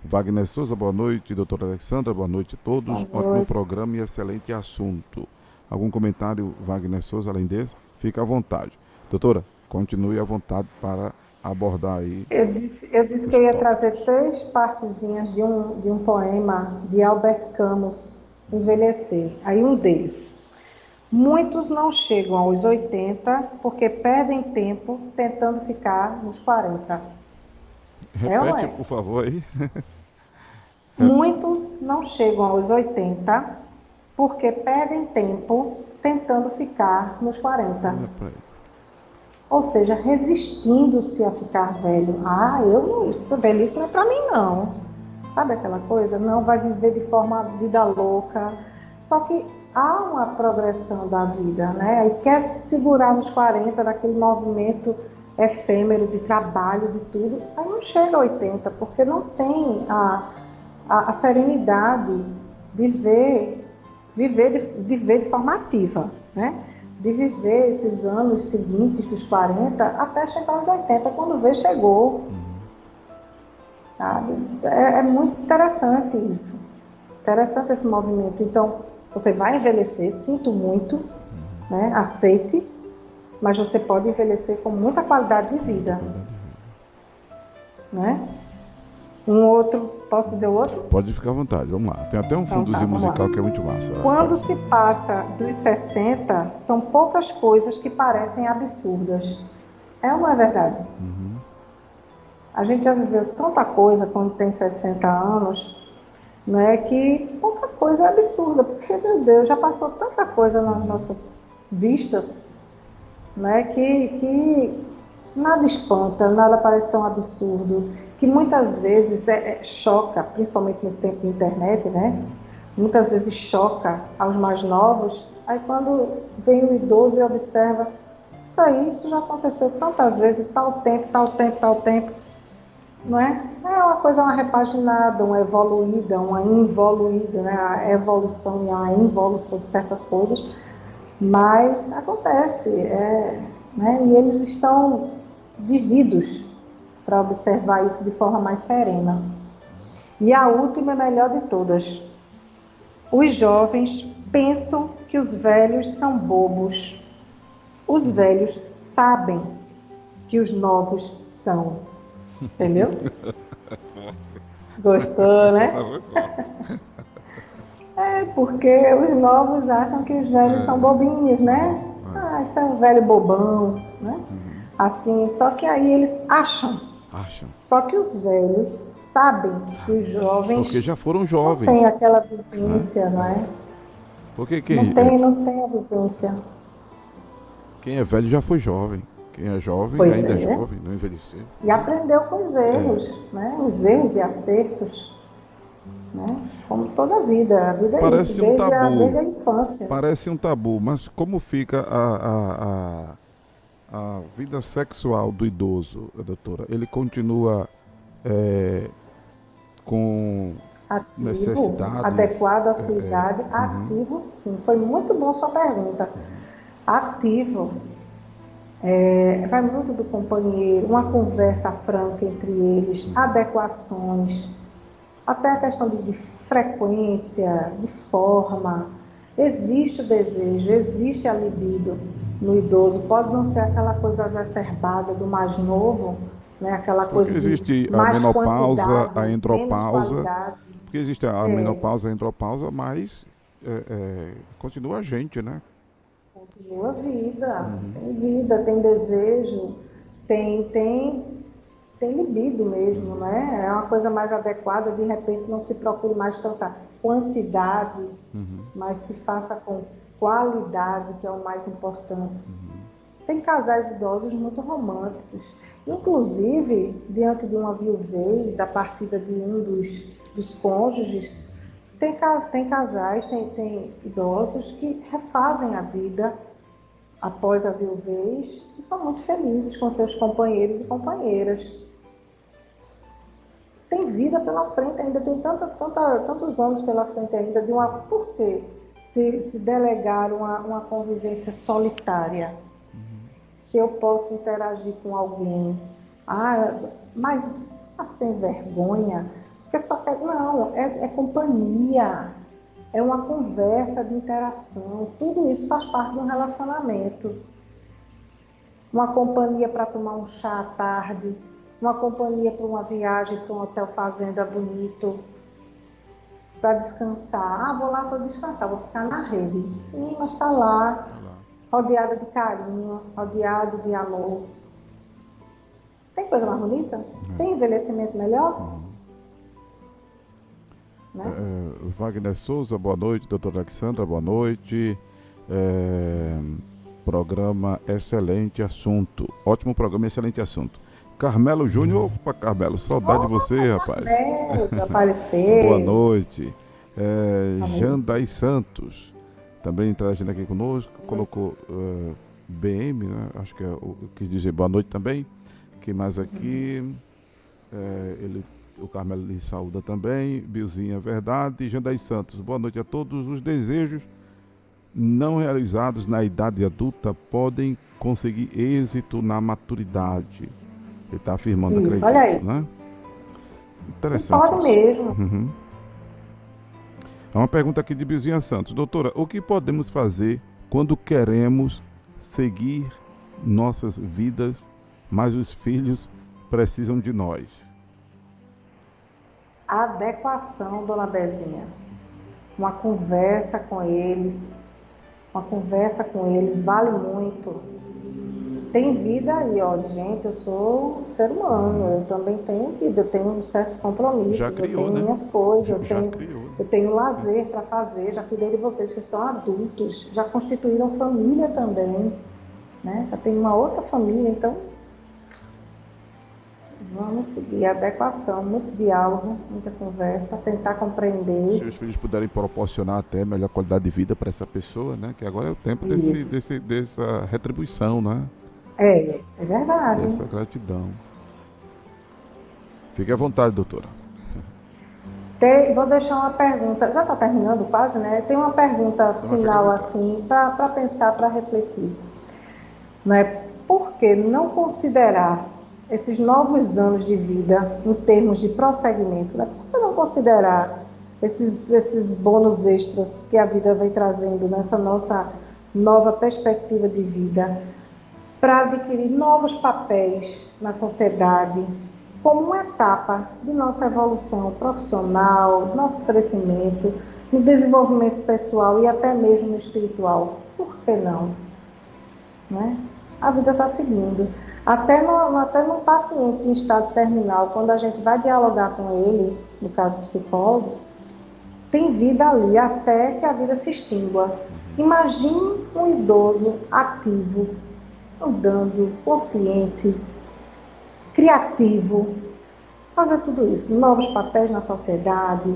Wagner Souza, boa noite. Doutora Alexandra, boa noite a todos. Ótimo programa e excelente assunto. Algum comentário, Wagner Souza, além desse? Fica à vontade. Doutora, continue à vontade para abordar aí. Eu disse que eu ia trazer 3 partezinhas de um poema de Albert Camus, Envelhecer. Aí um deles. Muitos não chegam aos 80 porque perdem tempo tentando ficar nos 40. Repete, por favor, aí. Muitos não chegam aos 80 porque perdem tempo tentando ficar nos 40. Ou seja, resistindo-se a ficar velho. Isso velhice não é para mim não. Sabe aquela coisa? Não vai viver de forma vida louca. Só que há uma progressão da vida, né? E quer segurar nos 40 daquele movimento efêmero de trabalho, de tudo, aí não chega a 80, porque não tem a serenidade de ver de forma ativa, né? De viver esses anos seguintes dos 40 até chegar aos 80, quando vê, chegou. Sabe? É muito interessante isso. Interessante esse movimento. Então, você vai envelhecer, sinto muito, né? Aceite, mas você pode envelhecer com muita qualidade de vida. Né? Posso dizer o outro? Pode ficar à vontade, vamos lá. Tem até um fundozinho musical que é muito massa. Quando se passa dos 60, são poucas coisas que parecem absurdas. É ou não é verdade? Uhum. A gente já viveu tanta coisa quando tem 60 anos, né, que pouca coisa é absurda, porque, meu Deus, já passou tanta coisa nas nossas vistas, né, que nada espanta, nada parece tão absurdo, que muitas vezes choca, principalmente nesse tempo de internet, né? Muitas vezes choca aos mais novos. Aí quando vem o idoso e observa, isso já aconteceu tantas vezes, tal tempo, não é? É uma coisa, uma repaginada, uma evoluída, uma involuída, né? A evolução e a involução de certas coisas, mas acontece, né? E eles estão vividos para observar isso de forma mais serena. E a última é melhor de todas. Os jovens pensam que os velhos são bobos. Os velhos sabem que os novos são. Entendeu? Gostou, né? Porque os novos acham que os velhos são bobinhos, né? Esse é um velho bobão, né? Assim, só que aí eles acham. Só que os velhos sabem que os jovens... Porque já foram jovens. Não tem aquela vivência, não é? Porque não tem a vivência. Quem é velho já foi jovem. Quem é jovem ainda é jovem, não envelheceu. E aprendeu com os erros, né? Os erros e acertos. Né? Como toda a vida é Parece isso, desde a infância. Parece um tabu, mas como fica a vida sexual do idoso, doutora? Ele continua com ativo, necessidades? Adequado à sua idade, ativo sim. Foi muito bom sua pergunta. Ativo. Vai muito do companheiro, uma conversa franca entre eles, adequações, até a questão de frequência, de forma. Existe o desejo, existe a libido no idoso. Pode não ser aquela coisa exacerbada do mais novo, né? Aquela Porque coisa de existe a mais menopausa, quantidade, a menos andropausa, qualidade. porque existe a menopausa, a andropausa, mas continua a gente, né? Continua vida, tem desejo, tem libido mesmo, né? É uma coisa mais adequada, de repente não se procure mais tanta quantidade, mas se faça com qualidade, que é o mais importante. Tem casais idosos muito românticos, inclusive, diante de uma viuvez, da partida de um dos cônjuges, tem casais, tem idosos que refazem a vida após a viuvez e são muito felizes com seus companheiros e companheiras. Tem vida pela frente ainda, tem tantos anos pela frente ainda. Por que se delegar uma convivência solitária? Se eu posso interagir com alguém, mas sem vergonha, porque só quer, não, é companhia, é uma conversa de interação, tudo isso faz parte de um relacionamento. Uma companhia para tomar um chá à tarde, uma companhia para uma viagem para um hotel fazenda bonito, para descansar. Vou lá para descansar, vou ficar na rede. Sim, mas está lá, rodeada de carinho, rodeado de amor. Tem coisa mais bonita? Tem envelhecimento melhor? Né? Wagner Souza, boa noite. Doutora Alexandra, boa noite. Programa excelente assunto. Ótimo programa, excelente assunto. Carmelo Júnior, opa, Carmelo, saudade de você, rapaz. Carmelo, aparecer. Boa noite. Jandaí Santos, também interagindo aqui conosco, colocou BM, né? Acho que eu quis dizer boa noite também. Quem mais aqui? O Carmelo lhe saúda também. Bilzinha, verdade. Jandaí Santos, boa noite a todos. Os desejos não realizados na idade adulta podem conseguir êxito na maturidade. Ele está afirmando, isso, acredito, olha aí. Né? Interessante. Pode mesmo. É uma pergunta aqui de Bilzinha Santos. Doutora, o que podemos fazer quando queremos seguir nossas vidas, mas os filhos precisam de nós? Adequação, dona Bezinha. Uma conversa com eles vale muito. Tem vida aí, ó, gente, eu sou um ser humano, eu também tenho vida, eu tenho certos compromissos, Já criou, eu tenho né? minhas coisas, Criou. eu tenho lazer para fazer, já cuidei de vocês que estão adultos, já constituíram família também, né? Já tem uma outra família, então vamos seguir a adequação, muito diálogo, muita conversa, tentar compreender. Se os filhos puderem proporcionar até melhor qualidade de vida para essa pessoa, né? Que agora é o tempo dessa retribuição, né? É verdade. Dessa gratidão. Fique à vontade, doutora. Vou deixar uma pergunta, já está terminando quase, né? Tem uma pergunta final, assim, para pensar, para refletir. Né? Por que não considerar esses novos anos de vida em termos de prosseguimento? Né? Por que não considerar esses bônus extras que a vida vem trazendo nessa nossa nova perspectiva de vida para adquirir novos papéis na sociedade, como uma etapa de nossa evolução profissional, nosso crescimento, no desenvolvimento pessoal e até mesmo no espiritual? Por que não? Né? A vida está seguindo. Até no paciente em estado terminal, quando a gente vai dialogar com ele, no caso psicólogo, tem vida ali até que a vida se extingua. Imagine um idoso ativo, andando, consciente, criativo, fazer tudo isso, novos papéis na sociedade,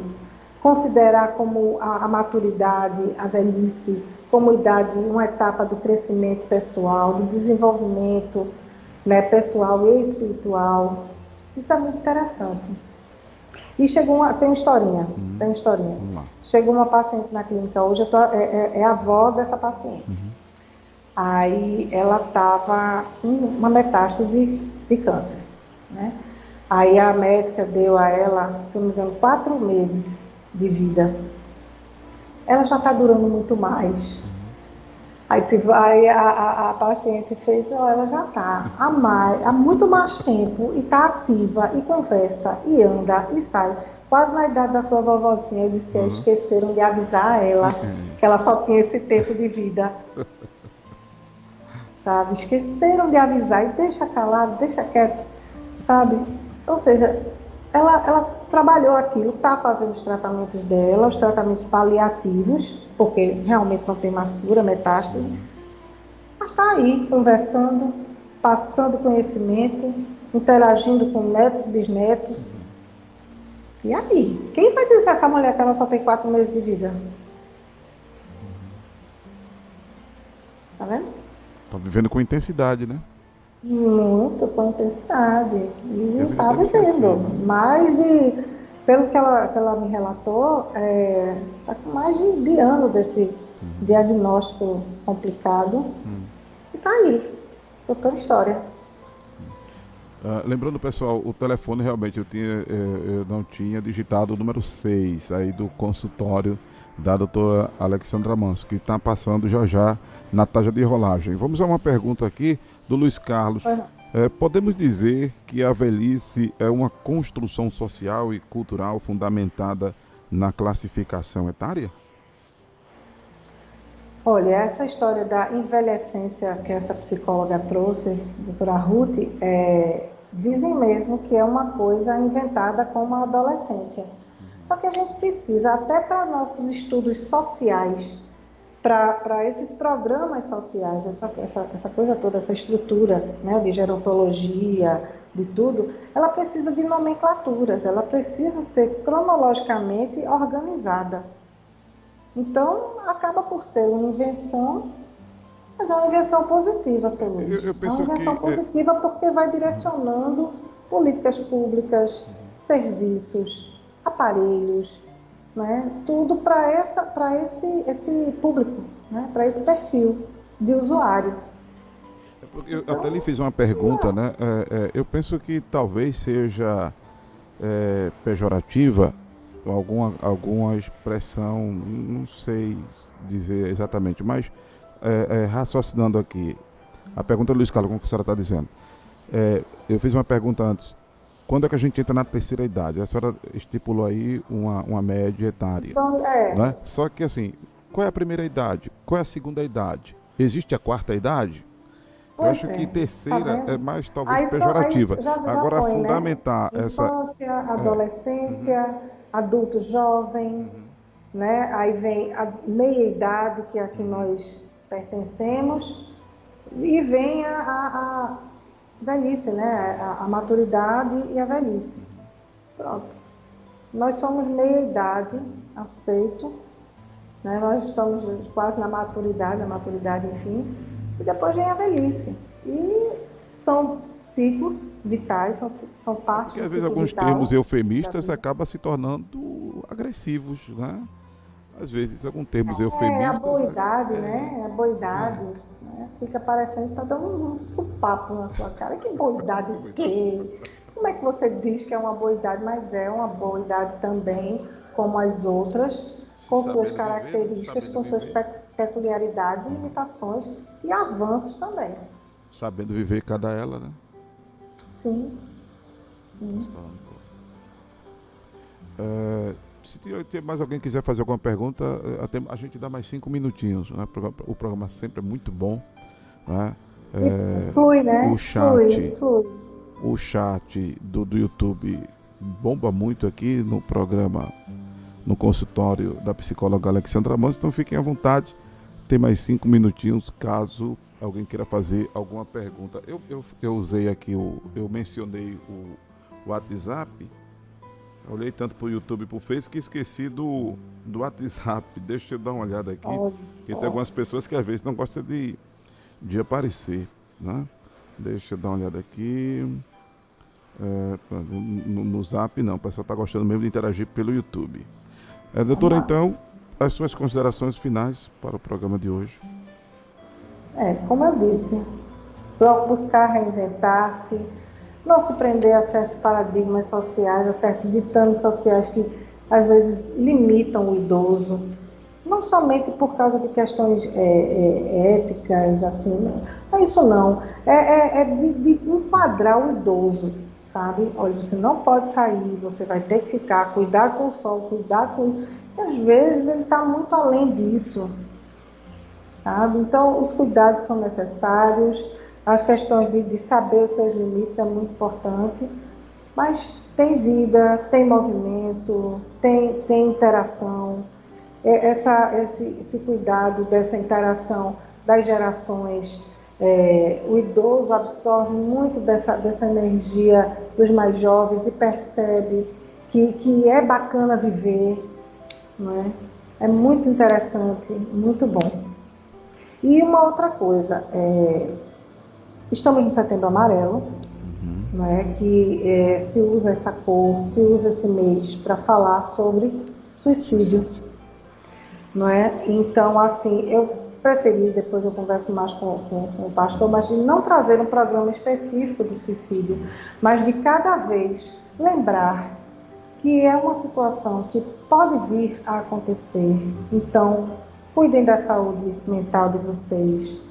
considerar como a maturidade, a velhice, como idade, uma etapa do crescimento pessoal, do desenvolvimento, né, pessoal e espiritual. Isso é muito interessante. E tem uma historinha, Vamos lá. Chegou uma paciente na clínica hoje, é a avó dessa paciente. Aí ela estava com uma metástase de câncer, né? Aí a médica deu a ela, se não me engano, 4 meses de vida. Ela já está durando muito mais. Aí a paciente fez, ó, ela já está há muito mais tempo e está ativa e conversa e anda e sai, quase na idade da sua vovozinha. Eu disse, esqueceram de avisar ela que ela só tinha esse tempo de vida. Sabe? Esqueceram de avisar e deixa calado, deixa quieto, sabe? Ou seja, ela trabalhou aquilo, está fazendo os tratamentos dela, os tratamentos paliativos, porque realmente não tem mais cura, metástase, mas está aí, conversando, passando conhecimento, interagindo com netos, bisnetos. E aí? Quem vai dizer a essa mulher que ela só tem 4 meses de vida? Tá vendo? Está vivendo com intensidade, né? Muito, com intensidade. E E a vida está deve ser vivendo. assim, né? Mais de, pelo que ela me relatou, está com mais de ano desse diagnóstico complicado. E está aí, contando história. Lembrando, pessoal, o telefone realmente eu não tinha digitado o número 6 aí do consultório da doutora Alexandra Manso, que está passando já na taxa de rolagem. Vamos a uma pergunta aqui do Luiz Carlos. Podemos dizer que a velhice é uma construção social e cultural fundamentada na classificação etária? Olha, essa história da envelhecência que essa psicóloga trouxe, doutora Ruth, dizem mesmo que é uma coisa inventada com a adolescência. Só que a gente precisa, até para nossos estudos sociais, para esses programas sociais, essa coisa toda, essa estrutura, né, de gerontologia, de tudo, ela precisa de nomenclaturas, ela precisa ser cronologicamente organizada. Então, acaba por ser uma invenção, mas é uma invenção positiva, seu Luiz. É uma invenção positiva porque vai direcionando políticas públicas, serviços, aparelhos, né? Tudo para esse público, né? Para esse perfil de usuário. Eu até lhe fiz uma pergunta, né? Eu penso que talvez seja pejorativa alguma expressão, não sei dizer exatamente, mas raciocinando aqui, a pergunta do Luiz Carlos, como a senhora está dizendo, eu fiz uma pergunta antes, quando é que a gente entra na terceira idade? A senhora estipulou aí uma média etária, Então, né? Só que assim, qual é a primeira idade? Qual é a segunda idade? Existe a quarta idade? Eu acho que terceira é mais talvez pejorativa. Já Agora, põe, fundamentar né? essa... Infância, adolescência, adulto jovem, né? Aí vem a meia-idade, que é a que nós pertencemos, e vem a velhice, né? A maturidade e a velhice. Pronto. Nós somos meia-idade, aceito, né? Nós estamos quase na maturidade, enfim, e depois vem a velhice. E são ciclos vitais, são partes Porque do às vezes ciclo alguns vital termos da eufemistas vida. acabam se tornando agressivos, né? Às vezes alguns termos A eufemistas... boa-idade, né? A boa-idade, né? Fica parecendo que tá dando um supapo na sua cara. Que boa-idade o quê? Como é que você diz que é uma boa-idade? Mas é uma boa-idade também, como as outras, com suas características, com suas peculiaridades e limitações e avanços também. Sabendo viver cada ela, né? Sim. Se mais alguém quiser fazer alguma pergunta, a gente dá mais 5 minutinhos, né? O programa sempre é muito bom, né? Flui, né? Flui. O chat do YouTube bomba muito aqui no programa, no consultório da psicóloga Alexandra Manso, então fiquem à vontade, tem mais 5 minutinhos caso alguém queira fazer alguma pergunta. Eu usei aqui, eu mencionei o WhatsApp, eu olhei tanto para o YouTube e para o Facebook que esqueci do WhatsApp. Deixa eu dar uma olhada aqui, porque tem algumas pessoas que às vezes não gostam de aparecer, né? Deixa eu dar uma olhada aqui. No Zap não, o pessoal está gostando mesmo de interagir pelo YouTube. Doutora, então, as suas considerações finais para o programa de hoje. Como eu disse, buscar reinventar-se, não se prender a certos paradigmas sociais, a certos ditames sociais que às vezes limitam o idoso. não somente por causa de questões éticas, assim, não é isso não, de enquadrar o idoso, sabe? Olha, você não pode sair, você vai ter que ficar, cuidar com o sol, cuidar com... E às vezes ele está muito além disso, sabe? Então, os cuidados são necessários, as questões de saber os seus limites é muito importante, mas tem vida, tem movimento, tem interação. Esse cuidado dessa interação das gerações, o idoso absorve muito dessa energia dos mais jovens e percebe que é bacana viver, não é? É muito interessante, muito bom. E uma outra coisa, estamos no Setembro Amarelo, não é? Que se usa essa cor, se usa esse mês para falar sobre suicídio, não é? Então, assim, eu preferi, depois eu converso mais com o pastor, mas de não trazer um programa específico de suicídio, mas de cada vez lembrar que é uma situação que pode vir a acontecer. Então, cuidem da saúde mental de vocês,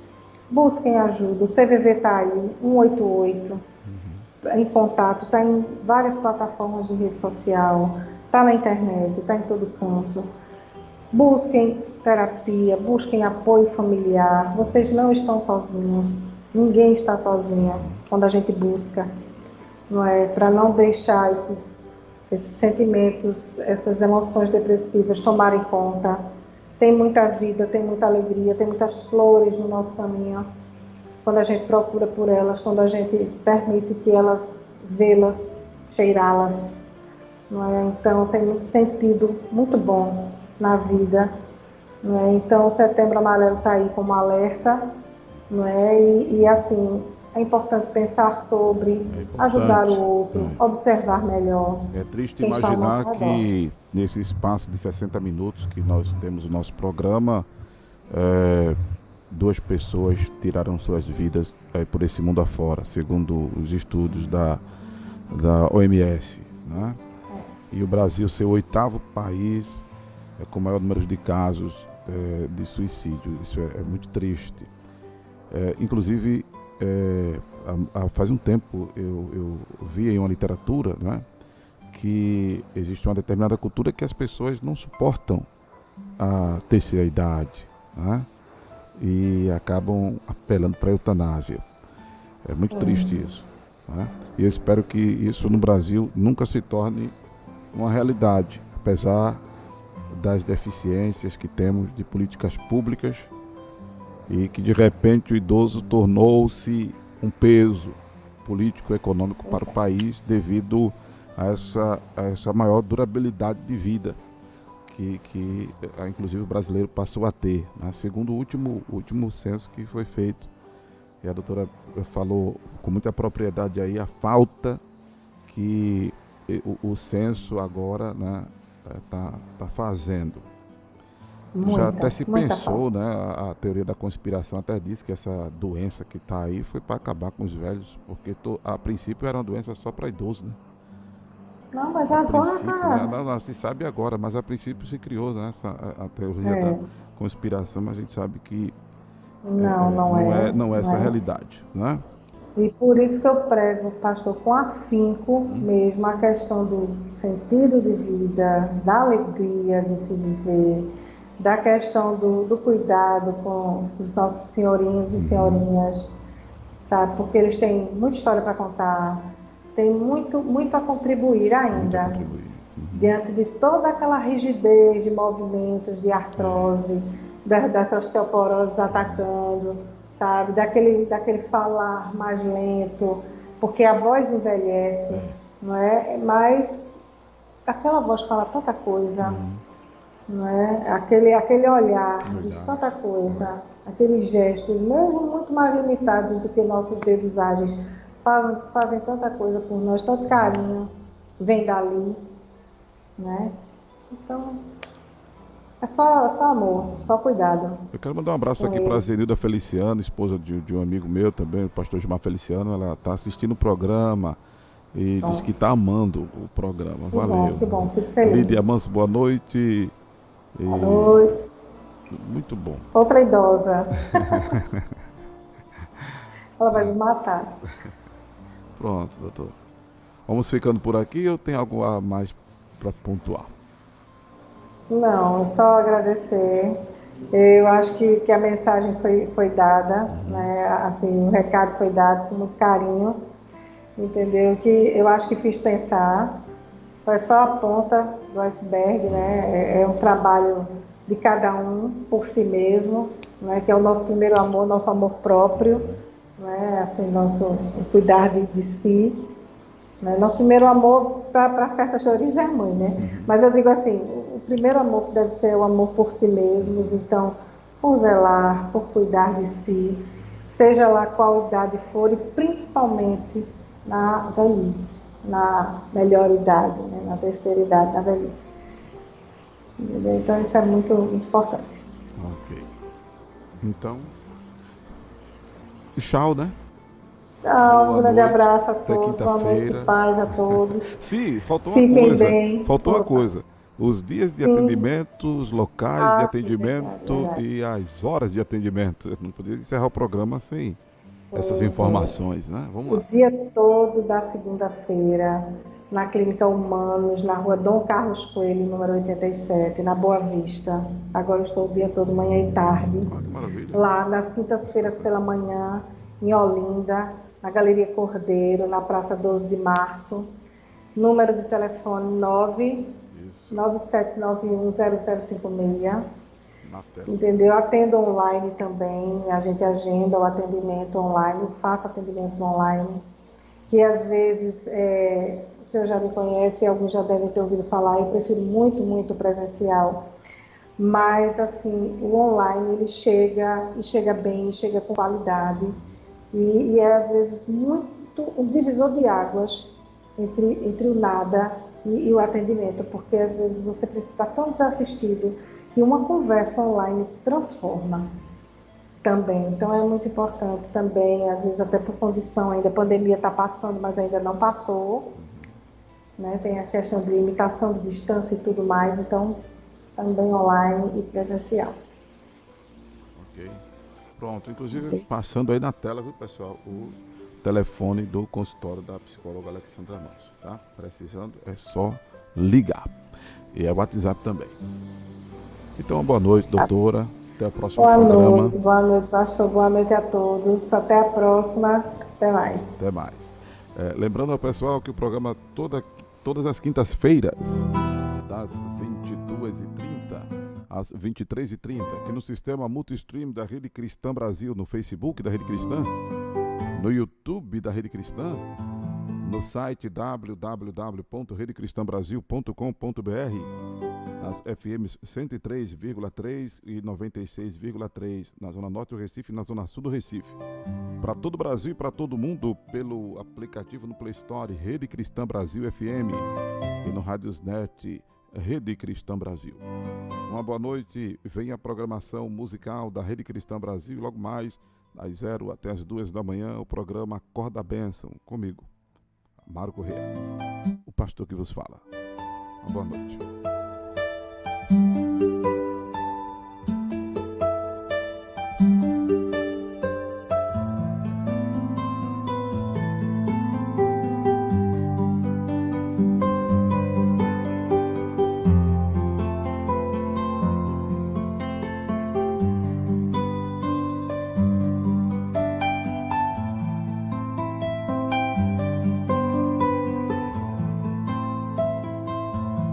busquem ajuda, o CVV está aí, 188, em contato, está em várias plataformas de rede social, está na internet, está em todo canto. Busquem terapia, busquem apoio familiar, vocês não estão sozinhos, ninguém está sozinho quando a gente busca, não é? Para não deixar esses sentimentos, essas emoções depressivas tomarem conta. Tem muita vida, tem muita alegria, tem muitas flores no nosso caminho, quando a gente procura por elas, quando a gente permite que elas vê-las, cheirá-las, não é? Então tem muito sentido muito bom na vida, não é? Então o Setembro Amarelo está aí como alerta, não é? E assim, é importante pensar sobre, ajudar o outro, observar melhor. É triste imaginar que nesse espaço de 60 minutos que nós temos o nosso programa, 2 pessoas tiraram suas vidas por esse mundo afora, segundo os estudos da OMS, né? E o Brasil ser o 8º país com o maior número de casos de suicídio. Isso é muito triste. Inclusive, faz um tempo eu vi em uma literatura, né, que existe uma determinada cultura que as pessoas não suportam a terceira idade, né, e acabam apelando para a eutanásia. É muito triste isso, né? E eu espero que isso no Brasil nunca se torne uma realidade, apesar das deficiências que temos de políticas públicas e que de repente o idoso tornou-se um peso político-econômico para o país devido a essa maior durabilidade de vida que inclusive o brasileiro passou a ter, né? Segundo o último censo que foi feito, e a doutora falou com muita propriedade aí, a falta que o censo agora, né, tá fazendo. Já até se pensou, né, a teoria da conspiração até disse que essa doença que está aí foi para acabar com os velhos, porque a princípio era uma doença só para idosos, né? Não, mas agora... Não se sabe agora, mas a princípio se criou, né, a teoria da conspiração, mas a gente sabe que não é essa a realidade, né? E por isso que eu prego, pastor, com afinco mesmo a questão do sentido de vida, da alegria de se viver, da questão do cuidado com os nossos senhorinhos e senhorinhas, sabe? Porque eles têm muita história para contar, tem muito a contribuir ainda, diante de toda aquela rigidez de movimentos, de artrose, dessa osteoporose atacando, sabe? Daquele falar mais lento, porque a voz envelhece, não é? Mas aquela voz fala tanta coisa, não é? Aquele olhar diz tanta coisa, aqueles gestos, mesmo muito mais limitados do que nossos dedos ágeis, fazem tanta coisa por nós, tanto carinho vem dali, né? Então, é só amor, só cuidado. Eu quero mandar um abraço aqui para a Zenilda Feliciano, esposa de um amigo meu também, o pastor Gilmar Feliciano. Ela está assistindo o programa e diz que está amando o programa. Valeu. Que bom, fico feliz. Lídia Manso, boa noite. Boa noite. Muito bom. Outra idosa. Ela vai me matar. Pronto, doutor. Vamos ficando por aqui ou tem algo a mais para pontuar? Não, só agradecer. Eu acho que a mensagem foi dada, né? Assim, o recado foi dado com muito carinho, entendeu? Que eu acho que fiz pensar. Foi só a ponta do iceberg, né? É um trabalho de cada um por si mesmo, né? Que é o nosso primeiro amor, nosso amor próprio, né? Assim, nosso cuidar de si. Né? Nosso primeiro amor, para certas teorias, é a mãe, né? Mas eu digo assim, o primeiro amor deve ser o amor por si mesmos, então, por zelar, por cuidar de si, seja lá qual idade for, e principalmente na velhice, na melhor idade, né? Na terceira idade, na velhice. Entendeu? Então, isso é muito, muito importante. Ok. Então, tchau, né? Então, um Boa grande noite. abraço a Até todos, boa noite e quinta-feira. paz a todos. Sim, faltou uma Fiquem coisa. bem. Faltou uma Opa. coisa. Os dias de Sim. atendimento, os locais de Sim, verdade, atendimento verdade. e as horas de atendimento. Eu não podia encerrar o programa sem essas Pois é. informações, né? Vamos O lá. dia todo da segunda-feira, na Clínica Humanos, na rua Dom Carlos Coelho, número 87, na Boa Vista. Agora eu estou o dia todo, manhã e tarde. Olha que maravilha. Lá nas quintas-feiras pela manhã, em Olinda, na Galeria Cordeiro, na Praça 12 de Março. Número de telefone Isso, 997910056. na tela. Entendeu? Atendo online também, a gente agenda o atendimento online, eu faço atendimentos online, que às vezes, o senhor já me conhece, alguns já devem ter ouvido falar, eu prefiro muito, muito presencial, mas assim, o online ele chega, e chega bem, chega com qualidade, e é às vezes muito um divisor de águas entre o nada e o atendimento, porque às vezes você está tão desassistido que uma conversa online transforma também. Então é muito importante também, às vezes até por condição ainda, a pandemia está passando, mas ainda não passou, né? Tem a questão de limitação de distância e tudo mais, então também online e presencial. Ok. Pronto, inclusive passando aí na tela, viu, pessoal, o telefone do consultório da psicóloga Alexandra Manso, tá? Precisando, é só ligar. E é WhatsApp também. Então, boa noite, doutora. Até o próximo programa. Boa noite, pastor. Boa noite a todos. Até a próxima. Até mais. Até mais. Lembrando ao pessoal que o programa todas as quintas-feiras, das 22h30 às 23h30, aqui no sistema Multistream da Rede Cristã Brasil, no Facebook da Rede Cristã, no YouTube da Rede Cristã, no site www.redecristãbrasil.com.br, nas FMs 103,3 e 96,3 na Zona Norte do Recife e na Zona Sul do Recife. Para todo o Brasil e para todo o mundo, pelo aplicativo no Play Store, Rede Cristã Brasil FM, e no Radiosnet, Rede Cristã Brasil. Uma boa noite, vem a programação musical da Rede Cristã Brasil e logo mais, das 0 até as 2 da manhã, o programa Acorda a Bênção, comigo, Mário Corrêa, o pastor que vos fala. Uma boa noite.